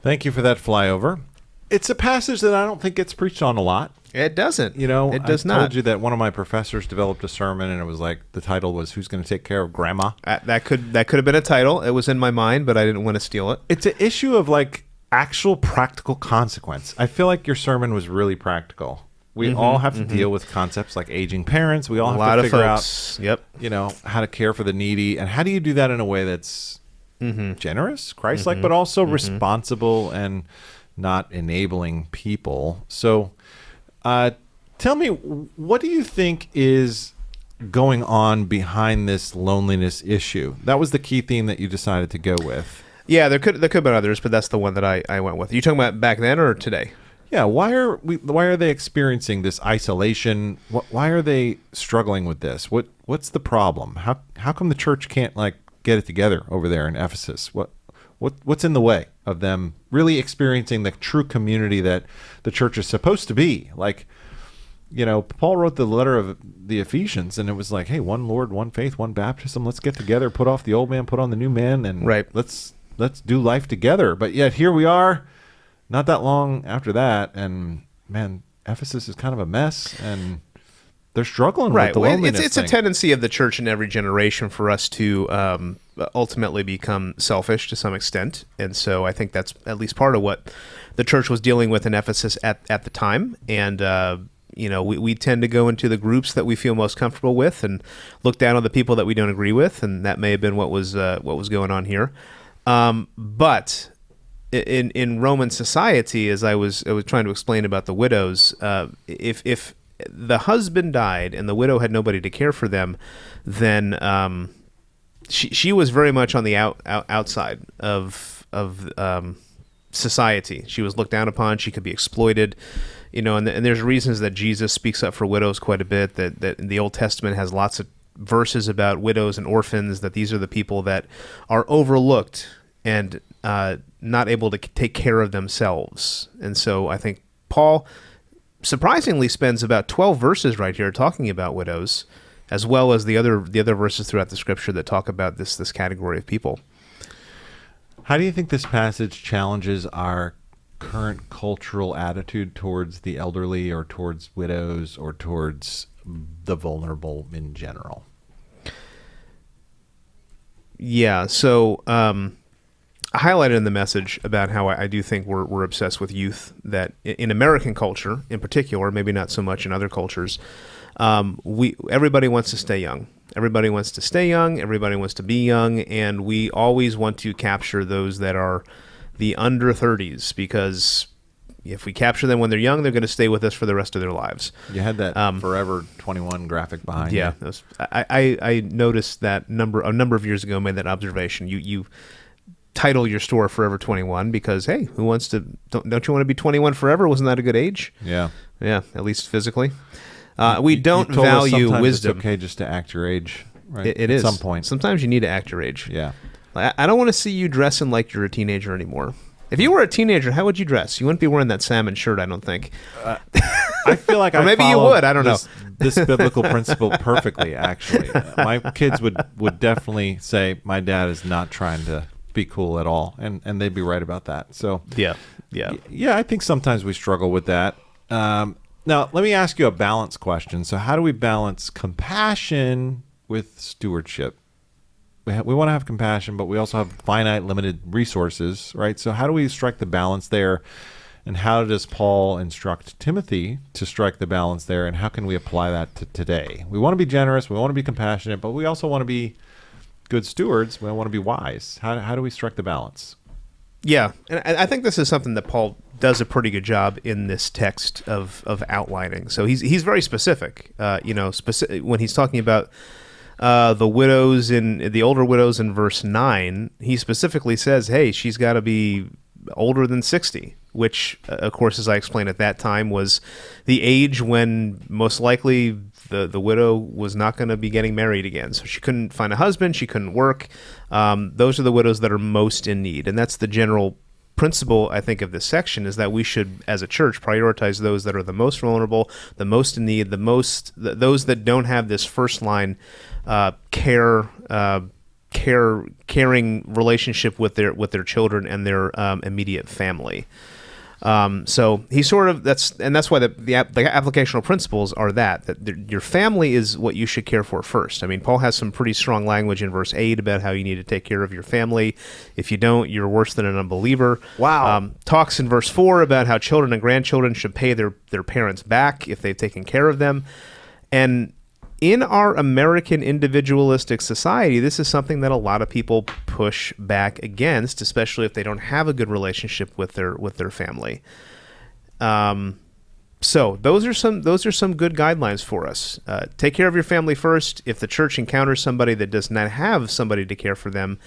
S1: Thank you for that flyover. It's a passage that I don't think gets preached on a lot.
S2: It doesn't.
S1: You know,
S2: it does
S1: I
S2: not.
S1: told you that one of my professors developed a sermon, and it was like, the title was, "Who's Going to Take Care of Grandma?"
S2: That could have been a title. It was in my mind, but I didn't want to steal it.
S1: It's an issue of like actual practical consequence. I feel like your sermon was really practical. We all have to deal with concepts like aging parents. We all have to figure out, you know, how to care for the needy, and how do you do that in a way that's generous, Christ-like, but also responsible and not enabling people. So tell me, what do you think is going on behind this loneliness issue? That was the key theme that you decided to go with.
S2: Yeah, there could have been others, but that's the one that I went with. Are you talking about back then or today?
S1: Yeah, why are they experiencing this isolation? Why are they struggling with this? What's the problem? How come the church can't like get it together over there in Ephesus? What's in the way of them really experiencing the true community that the church is supposed to be? Like, you know, Paul wrote the letter of the Ephesians, and it was like, hey, one Lord, one faith, one baptism. Let's get together, put off the old man, put on the new man, and let's do life together. But yet here we are, not that long after that, and man, Ephesus is kind of a mess, and they're struggling with the loneliness
S2: It's a tendency of the church in every generation for us to ultimately become selfish to some extent. And so I think that's at least part of what the church was dealing with in Ephesus at the time. And, you know, we tend to go into the groups that we feel most comfortable with and look down on the people that we don't agree with. And that may have been what was going on here. But in Roman society, as I was trying to explain about the widows, if the husband died and the widow had nobody to care for them, then she was very much on the outside of society. She was looked down upon. She could be exploited, you know. And there's reasons that Jesus speaks up for widows quite a bit. That the Old Testament has lots of verses about widows and orphans. That these are the people that are overlooked and not able to take care of themselves. And so I think Paul surprisingly spends about 12 verses right here talking about widows, as well as the other verses throughout the scripture that talk about this category of people.
S1: How do you think this passage challenges our current cultural attitude towards the elderly or towards widows or towards the vulnerable in general?
S2: Yeah, so I highlighted in the message about how I do think we're obsessed with youth, that in American culture in particular, maybe not so much in other cultures, everybody wants to stay young. Everybody wants to stay young. Everybody wants to be young. And we always want to capture those that are the under 30s, because if we capture them when they're young, they're going to stay with us for the rest of their lives.
S1: You had that Forever 21 graphic behind you.
S2: Yeah. I noticed that a number of years ago, made that observation. title your store Forever 21 because, hey, who wants to? Don't you want to be 21 forever? Wasn't that a good age?
S1: Yeah.
S2: Yeah, at least physically. We don't value wisdom.
S1: It's okay just to act your age, right?
S2: It is.
S1: At some point.
S2: Sometimes you need to act your age.
S1: Yeah.
S2: I don't want to see you dressing like you're a teenager anymore. If you were a teenager, how would you dress? You wouldn't be wearing that salmon shirt, I don't think.
S1: I feel like
S2: or maybe you would. I don't know.
S1: This biblical principle perfectly, actually. My kids would definitely say, my dad is not trying to be cool at all. And they'd be right about that. So
S2: Yeah,
S1: I think sometimes we struggle with that. Now, let me ask you a balance question. So how do we balance compassion with stewardship? We want to have compassion, but we also have finite, limited resources, right? So how do we strike the balance there? And how does Paul instruct Timothy to strike the balance there? And how can we apply that to today? We want to be generous. We want to be compassionate, but we also want to be good stewards. We want to be wise. How do we strike the balance?
S2: Yeah, and I think this is something that Paul does a pretty good job in this text of outlining. So he's very specific. When he's talking about the widows the older widows in verse 9, he specifically says, hey, she's got to be older than 60, which, of course, as I explained at that time, was the age when most likely the widow was not going to be getting married again. So she couldn't find a husband, she couldn't work. Those are the widows that are most in need. And that's the general principle, I think, of this section, is that we should, as a church, prioritize those that are the most vulnerable, the most in need, those that don't have this first line caring relationship with their children and their immediate family. So he sort of that's why the applicational principles are that your family is what you should care for first. I mean, Paul has some pretty strong language in verse 8 about how you need to take care of your family. If you don't, you're worse than an unbeliever.
S1: Wow.
S2: Talks in verse 4 about how children and grandchildren should pay their parents back if they've taken care of them. And in our American individualistic society, this is something that a lot of people push back against, especially if they don't have a good relationship with their family. So those are some good guidelines for us. Take care of your family first. If the church encounters somebody that does not have somebody to care for them,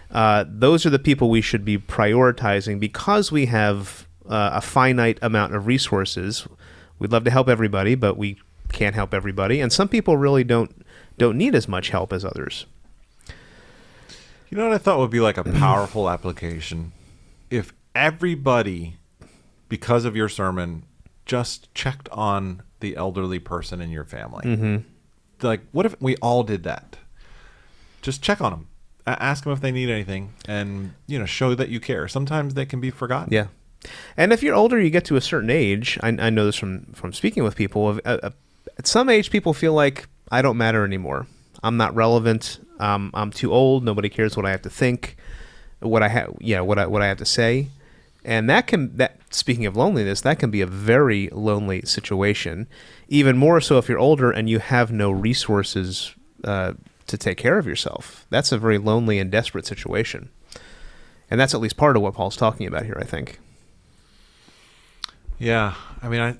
S2: those are the people we should be prioritizing because we have a finite amount of resources. We'd love to help everybody, but we can't help everybody, and some people really don't need as much help as others.
S1: You know what I thought would be like a powerful application? If everybody, because of your sermon, just checked on the elderly person in your family. Mm-hmm. Like, what if we all did that? Just check on them, ask them if they need anything, and show that you care. Sometimes they can be forgotten.
S2: Yeah, and if you're older, you get to a certain age. I know this from speaking with people. At some age, people feel like I don't matter anymore. I'm not relevant. I'm too old. Nobody cares what I have to think, what I have to say, and that speaking of loneliness, that can be a very lonely situation. Even more so if you're older and you have no resources to take care of yourself. That's a very lonely and desperate situation, and that's at least part of what Paul's talking about here, I think.
S1: Yeah, I mean,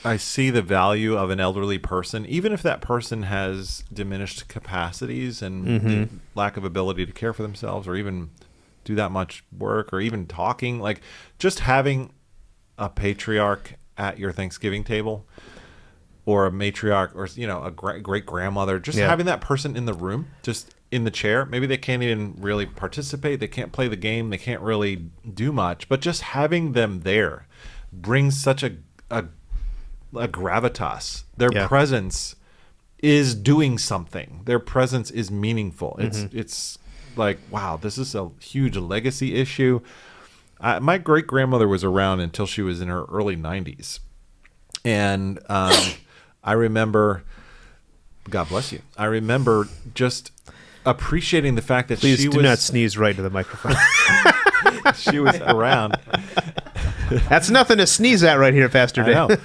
S1: I see the value of an elderly person, even if that person has diminished capacities and the lack of ability to care for themselves or even do that much work or even talking. Like, just having a patriarch at your Thanksgiving table or a matriarch or, a great-grandmother, just having that person in the room, just in the chair. Maybe they can't even really participate. They can't play the game. They can't really do much. But just having them there brings such a gravitas. Their presence is doing something. Their presence is meaningful. It's like, wow, this is a huge legacy issue. My great grandmother was around until she was in her early 90s, and I remember, God bless you, I remember just appreciating the fact that
S2: Please do not sneeze right to the microphone.
S1: She was around.
S2: That's nothing to sneeze at right here, Pastor Dave.
S1: I know.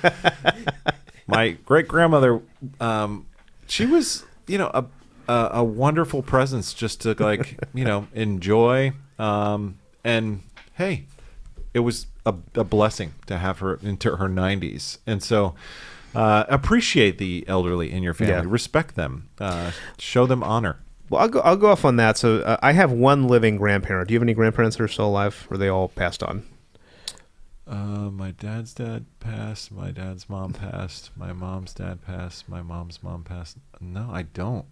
S1: My great-grandmother, she was, a wonderful presence just to, enjoy. And, hey, it was a blessing to have her into her 90s. And so appreciate the elderly in your family.
S2: Yeah.
S1: Respect them. Show them honor.
S2: Well, I'll go off on that. So I have one living grandparent. Do you have any grandparents that are still alive, or are they all passed on?
S1: My dad's dad passed. My dad's mom passed. My mom's dad passed. My mom's mom passed. No, I don't.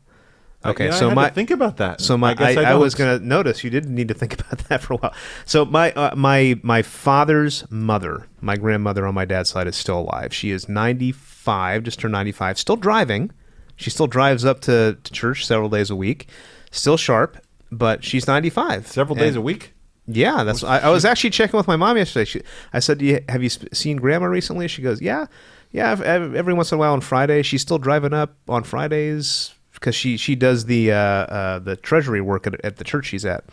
S2: Okay,
S1: so I had to think about that.
S2: So I was going to notice you did need to think about that for a while. So my father's mother, my grandmother on my dad's side, is still alive. She is 95, just turned 95, still driving. She still drives up to church several days a week, still sharp, but she's 95.
S1: Several days a week?
S2: Yeah, that's. I was actually checking with my mom yesterday. I said, "Have you seen Grandma recently?" She goes, "Yeah. Every once in a while on Friday, she's still driving up on Fridays because she does the treasury work at the church she's at."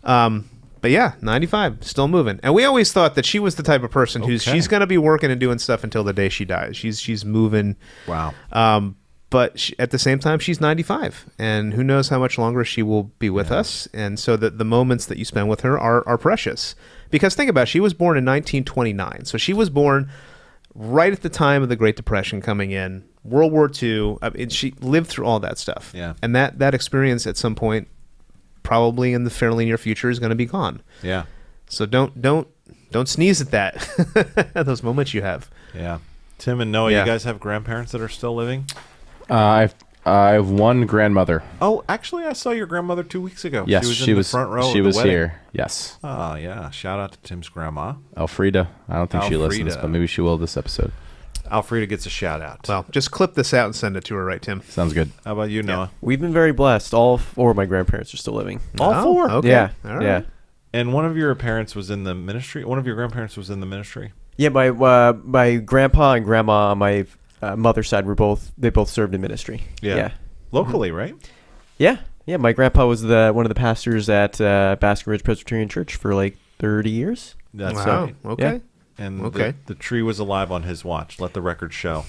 S2: But yeah, 95, still moving. And we always thought that she was the type of person she's going to be working and doing stuff until the day she dies. She's moving.
S1: Wow.
S2: But at the same time, she's 95, and who knows how much longer she will be with us. And so the moments that you spend with her are precious. Because think about it, she was born in 1929. So she was born right at the time of the Great Depression coming in, World War II. She lived through all that stuff.
S1: Yeah.
S2: And that experience at some point, probably in the fairly near future, is going to be gone.
S1: Yeah.
S2: So don't sneeze at that, those moments you have.
S1: Yeah. Tim and Noah, you guys have grandparents that are still living?
S3: I have one grandmother.
S1: Oh, actually, I saw your grandmother 2 weeks ago.
S3: Yes,
S1: she was in the front row.
S3: She
S1: of the
S3: was
S1: wedding.
S3: here. Yes.
S1: Oh, yeah. Shout out to Tim's grandma.
S3: Elfrida. I don't think she listens, but maybe she will this episode.
S1: Alfreda gets a shout out.
S2: Well, just clip this out and send it to her, right, Tim?
S3: Sounds good.
S1: How about you, Noah?
S4: We've been very blessed. All four of my grandparents are still living.
S1: All four?
S2: Okay.
S4: Yeah.
S2: All right.
S4: Yeah.
S1: And one of your parents was in the ministry? One of your grandparents was in the ministry?
S4: Yeah, my grandpa and grandma on my mother's side they both served in ministry. Yeah.
S1: Locally, right?
S4: Yeah. Yeah, my grandpa was one of the pastors at Basking Ridge Presbyterian Church for like 30 years.
S1: That's
S2: Wow.
S1: right.
S2: Okay.
S4: Yeah.
S1: And the tree was alive on his watch. Let the record show.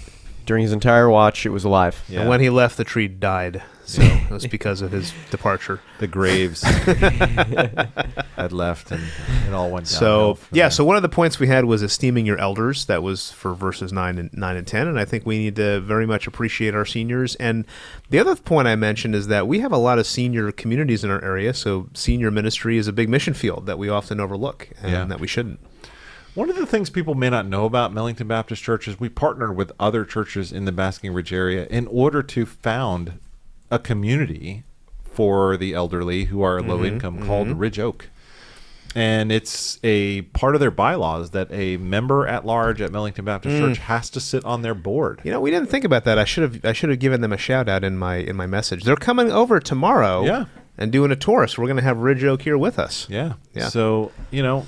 S4: During his entire watch, it was alive.
S1: Yeah.
S2: And when he left, the tree died. So it was because of his departure.
S1: The graves had left, and it all went down.
S2: So so one of the points we had was esteeming your elders. That was for verses 9 and 10, and I think we need to very much appreciate our seniors. And the other point I mentioned is that we have a lot of senior communities in our area, so senior ministry is a big mission field that we often overlook and that we shouldn't.
S1: One of the things people may not know about Millington Baptist Church is we partner with other churches in the Basking Ridge area in order to found a community for the elderly who are low income called Ridge Oak. And it's a part of their bylaws that a member at large at Millington Baptist Church has to sit on their board.
S2: You know, we didn't think about that. I should have given them a shout out in my message. They're coming over tomorrow and doing a tour, so we're going to have Ridge Oak here with us.
S1: Yeah. So,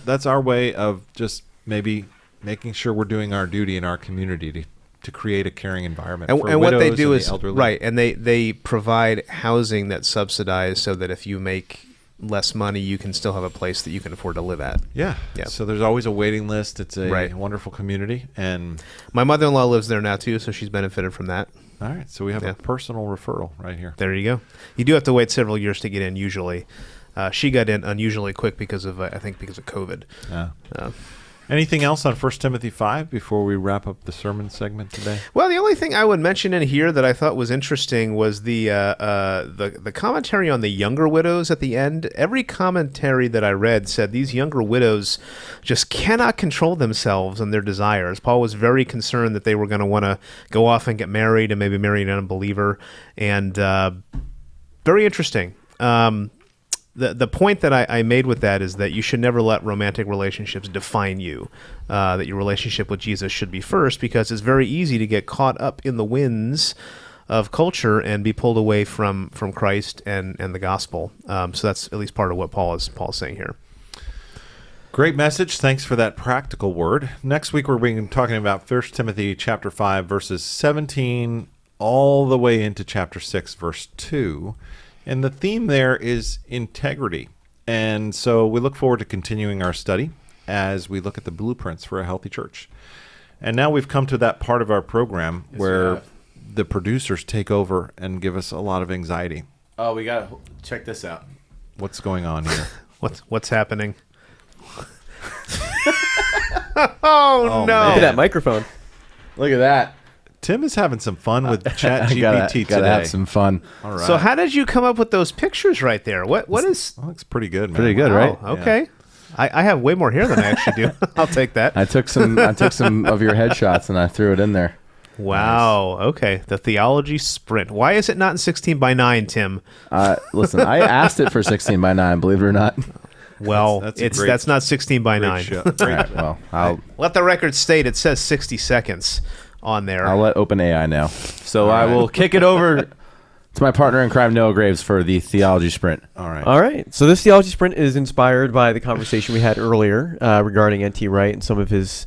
S1: that's our way of just maybe making sure we're doing our duty in our community to create a caring environment for
S2: and what they do
S1: and
S2: is
S1: the elderly.
S2: right, and they provide housing that's subsidized so that if you make less money, you can still have a place that you can afford to live at.
S1: Yeah. So there's always a waiting list. It's a wonderful community, and
S2: my mother-in-law lives there now too, so she's benefited from that.
S1: All right, so we have a personal referral right here.
S2: There you go. You do have to wait several years to get in usually. She got in unusually quick because of COVID.
S1: Anything else on 1 Timothy 5 before we wrap up the sermon segment today?
S2: Well, the only thing I would mention in here that I thought was interesting was the commentary on the younger widows at the end. Every commentary that I read said these younger widows just cannot control themselves and their desires. Paul was very concerned that they were going to want to go off and get married and maybe marry an unbeliever. And very interesting. The point that I made with that is that you should never let romantic relationships define you, that your relationship with Jesus should be first, because it's very easy to get caught up in the winds of culture and be pulled away from Christ and the gospel. So that's at least part of what Paul is saying here.
S1: Great message. Thanks for that practical word. Next week we're going to be talking about 1 Timothy chapter 5, verses 17 all the way into chapter 6, verse 2. And the theme there is integrity. And so we look forward to continuing our study as we look at the blueprints for a healthy church. And now we've come to that part of our program where the producers take over and give us a lot of anxiety.
S3: Oh, we got to check this out.
S1: What's going on here?
S2: What's happening? Oh, no.
S4: Look at that microphone.
S3: Look at that.
S1: Tim is having some fun with ChatGPT today.
S3: Gotta have some fun.
S1: All right.
S2: So how did you come up with those pictures right there? What is?
S1: That looks pretty good, man.
S3: Pretty good, right?
S2: Okay. Yeah. I have way more hair than I actually do. I'll take that.
S3: I took some of your headshots and I threw it in there.
S2: Wow. Nice. Okay. The Theology Sprint. Why is it not in 16:9, Tim?
S3: Listen, I asked it for 16:9, believe it or not.
S2: Well, that's not 16:9.
S3: All right, well, I'll
S2: let the record state it says 60 seconds on there.
S3: I'll let OpenAI know. So I will kick it over to my partner in crime, Noah Graves, for the Theology Sprint.
S4: All right. So this Theology Sprint is inspired by the conversation we had earlier regarding N.T. Wright and some of his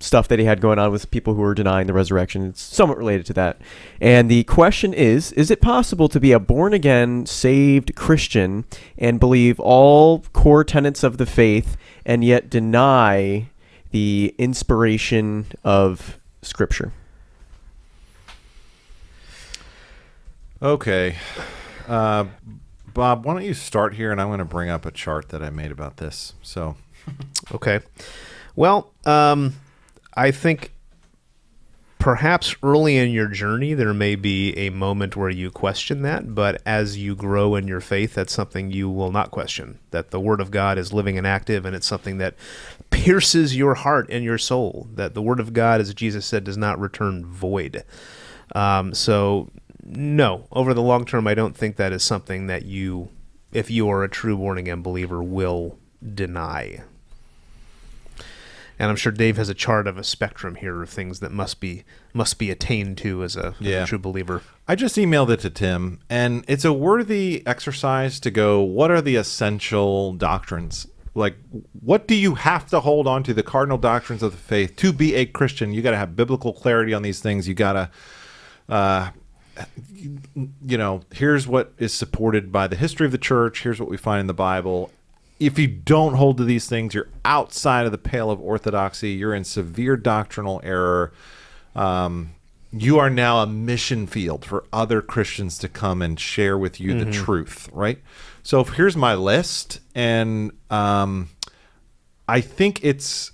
S4: stuff that he had going on with people who were denying the resurrection. It's somewhat related to that. And the question is it possible to be a born-again, saved Christian and believe all core tenets of the faith and yet deny the inspiration of Scripture?
S1: Okay. Bob, why don't you start here, and I'm going to bring up a chart that I made about this. So,
S2: okay. Well, I think perhaps early in your journey there may be a moment where you question that, but as you grow in your faith, that's something you will not question, that the Word of God is living and active, and it's something that pierces your heart and your soul, that the Word of God, as Jesus said, does not return void. So, no, over the long term, I don't think that is something that you, if you are a true born-again believer, will deny. And I'm sure Dave has a chart of a spectrum here of things that must be attained to as a true believer.
S1: I just emailed it to Tim, and it's a worthy exercise to go, what are the essential doctrines? Like, what do you have to hold on to, the cardinal doctrines of the faith, to be a Christian? You got to have biblical clarity on these things. You got to, here's what is supported by the history of the church. Here's what we find in the Bible. If you don't hold to these things, you're outside of the pale of orthodoxy. You're in severe doctrinal error. You are now a mission field for other Christians to come and share with you the truth, right? So here's my list, and I think it's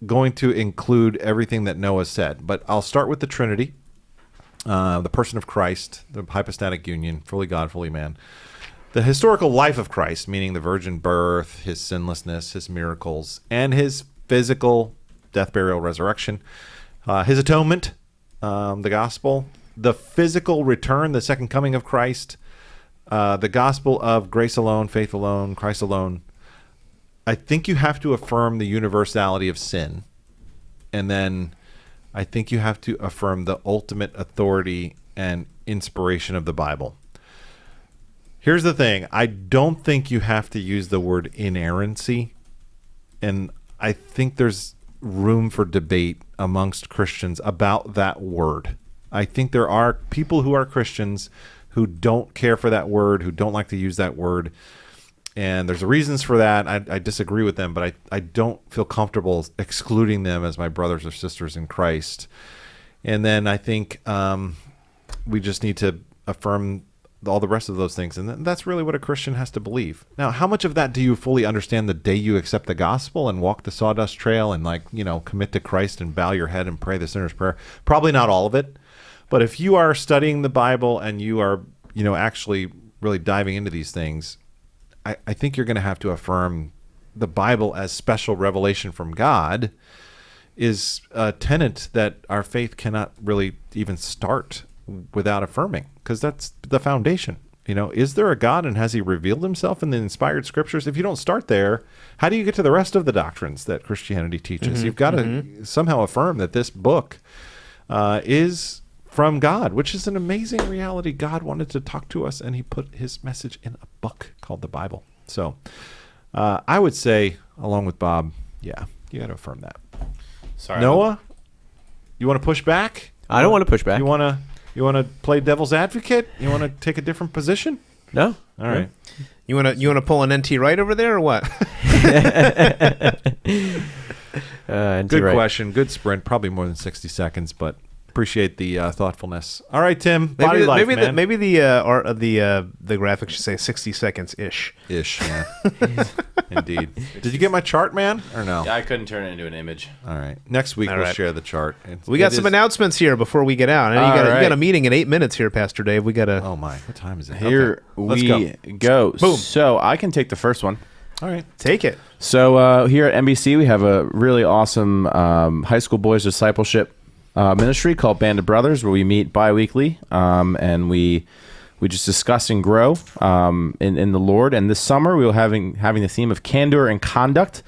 S1: going to include everything that Noah said. But I'll start with the Trinity, the person of Christ, the hypostatic union, fully God, fully man. The historical life of Christ, meaning the virgin birth, his sinlessness, his miracles, and his physical death, burial, resurrection, his atonement, the gospel, the physical return, the second coming of Christ, the gospel of grace alone, faith alone, Christ alone. I think you have to affirm the universality of sin. And then I think you have to affirm the ultimate authority and inspiration of the Bible. Here's the thing. I don't think you have to use the word inerrancy. And I think there's room for debate amongst Christians about that word. I think there are people who are Christians who don't care for that word, who don't like to use that word. And there's reasons for that. I disagree with them, but I don't feel comfortable excluding them as my brothers or sisters in Christ. And then I think we just need to affirm all the rest of those things. And that's really what a Christian has to believe. Now, how much of that do you fully understand the day you accept the gospel and walk the sawdust trail and commit to Christ and bow your head and pray the sinner's prayer? Probably not all of it. But if you are studying the Bible and you are, actually really diving into these things, I think you're going to have to affirm the Bible as special revelation from God is a tenet that our faith cannot really even start without affirming, because that's the foundation. Is there a God, and has he revealed himself in the inspired scriptures? If you don't start there, how do you get to the rest of the doctrines that Christianity teaches? You've got to somehow affirm that this book is from God, which is an amazing reality. God wanted to talk to us, and he put his message in a book called the Bible. So I would say, along with Bob, yeah, you got to affirm that.
S3: Sorry,
S1: Noah, you want to push back?
S4: I don't want to push back.
S1: You want to play devil's advocate? You want to take a different position?
S4: No.
S1: All right.
S2: You want to pull an NT Wright over there or what?
S1: Good question. Good sprint. Probably more than 60 seconds, but appreciate the thoughtfulness. All right, Tim. Body life, man.
S2: Maybe the graphic should say 60 seconds ish.
S1: Yeah. Indeed. Did you get my chart, man, or no?
S3: I couldn't turn it into an image.
S1: All right. Next week we'll share the chart.
S2: We got some announcements here before we get out. You got a meeting in 8 minutes here, Pastor Dave. We got to.
S1: Oh my! What time is it?
S3: Here
S1: Let's
S3: go.
S2: Boom.
S3: So I can take the first one.
S1: All right.
S2: Take it.
S3: So here at NBC, we have a really awesome high school boys discipleship ministry called Band of Brothers, where we meet bi-weekly, and we just discuss and grow in the Lord. And this summer, we will having the theme of candor and conduct.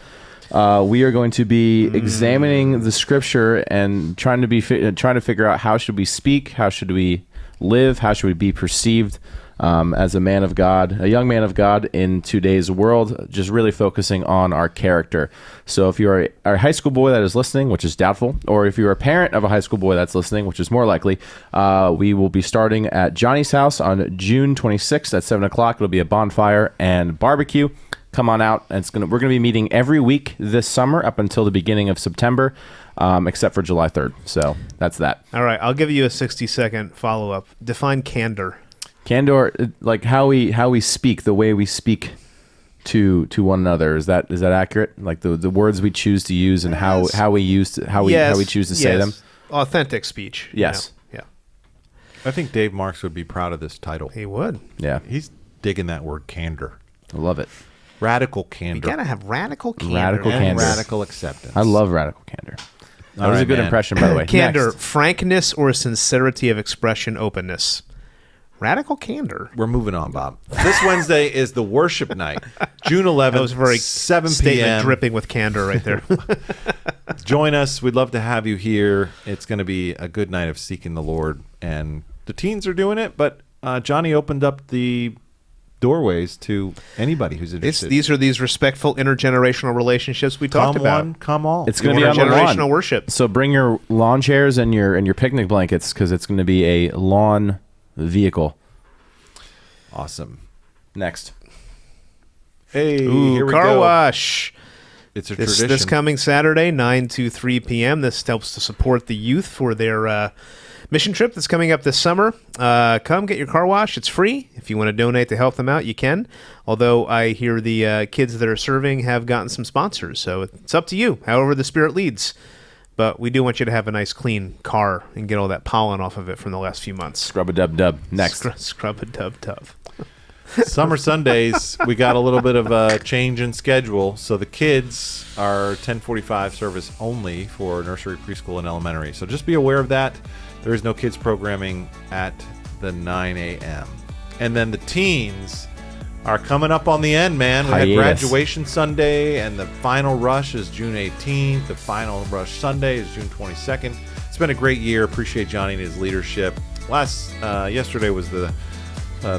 S3: We are going to be examining the Scripture and trying to figure out how should we speak, how should we live, how should we be perceived as a man of God, a young man of God in today's world, just really focusing on our character. So if you're a high school boy that is listening, which is doubtful, or if you're a parent of a high school boy that's listening, which is more likely, we will be starting at Johnny's house on June 26th at 7 o'clock. It'll be a bonfire and barbecue. Come on out. And we're going to be meeting every week this summer up until the beginning of September, except for July 3rd. So that's that.
S2: All right. I'll give you a 60-second follow-up. Define candor.
S3: Candor, like how we speak, the way we speak to one another. Is that accurate? Like the words we choose to use and how we choose to say them.
S2: Authentic speech.
S3: Yes.
S2: Yeah.
S1: I think Dave Marks would be proud of this title.
S2: He would.
S3: Yeah.
S1: He's digging that word candor.
S3: I love it.
S1: Radical candor.
S2: You gotta have radical candor.
S3: Radical
S1: and
S3: candor.
S1: radical acceptance.
S3: I love radical candor. That was
S1: right,
S3: a good
S1: man.
S3: impression, by the way.
S2: Candor,
S3: Next.
S2: frankness or sincerity of expression, openness. Radical candor.
S1: We're moving on, Bob. This Wednesday is the worship night, June 11th,
S2: That was very
S1: 7
S2: statement
S1: p.m.
S2: dripping with candor right there.
S1: Join us. We'd love to have you here. It's going to be a good night of seeking the Lord. And the teens are doing it, but Johnny opened up the doorways to anybody who's interested.
S2: These respectful intergenerational relationships we talked
S1: Come
S2: about.
S1: one, come all.
S3: It's going to be on the
S2: Intergenerational
S3: lawn.
S2: worship.
S3: So bring your lawn chairs and your picnic blankets because it's going to be a lawn vehicle.
S1: Awesome.
S3: Next.
S1: Hey,
S2: Ooh,
S1: here we
S2: car
S1: go.
S2: wash.
S1: It's a
S2: This
S1: tradition.
S2: coming Saturday, 9 to 3 p.m. This helps to support the youth for their mission trip that's coming up this summer. Come get your car wash. It's free. If you want to donate to help them out, you can. Although I hear the kids that are serving have gotten some sponsors. So it's up to you, however the Spirit leads. But we do want you to have a nice, clean car and get all that pollen off of it from the last few months.
S3: Scrub-a-dub-dub. Next.
S2: Scrub-a-dub-dub.
S1: Summer Sundays, we got a little bit of a change in schedule. So the kids are 10:45 service only for nursery, preschool, and elementary. So just be aware of that. There is no kids programming at the 9 a.m. And then the teens are coming up on the end, man. We had graduation Sunday, and the final rush is June 18th. The final rush Sunday is June 22nd. It's been a great year. Appreciate Johnny and his leadership. Yesterday was the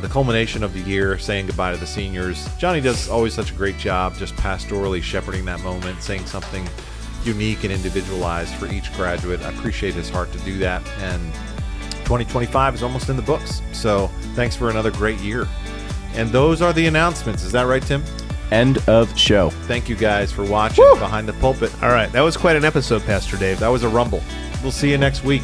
S1: culmination of the year, saying goodbye to the seniors. Johnny does always such a great job just pastorally shepherding that moment, saying something unique and individualized for each graduate. I appreciate his heart to do that. And 2025 is almost in the books. So thanks for another great year. And those are the announcements. Is that right, Tim?
S3: End of show.
S1: Thank you guys for watching Behind the Pulpit.
S2: All right. That was quite an episode, Pastor Dave.
S1: That was a rumble. We'll see you next week.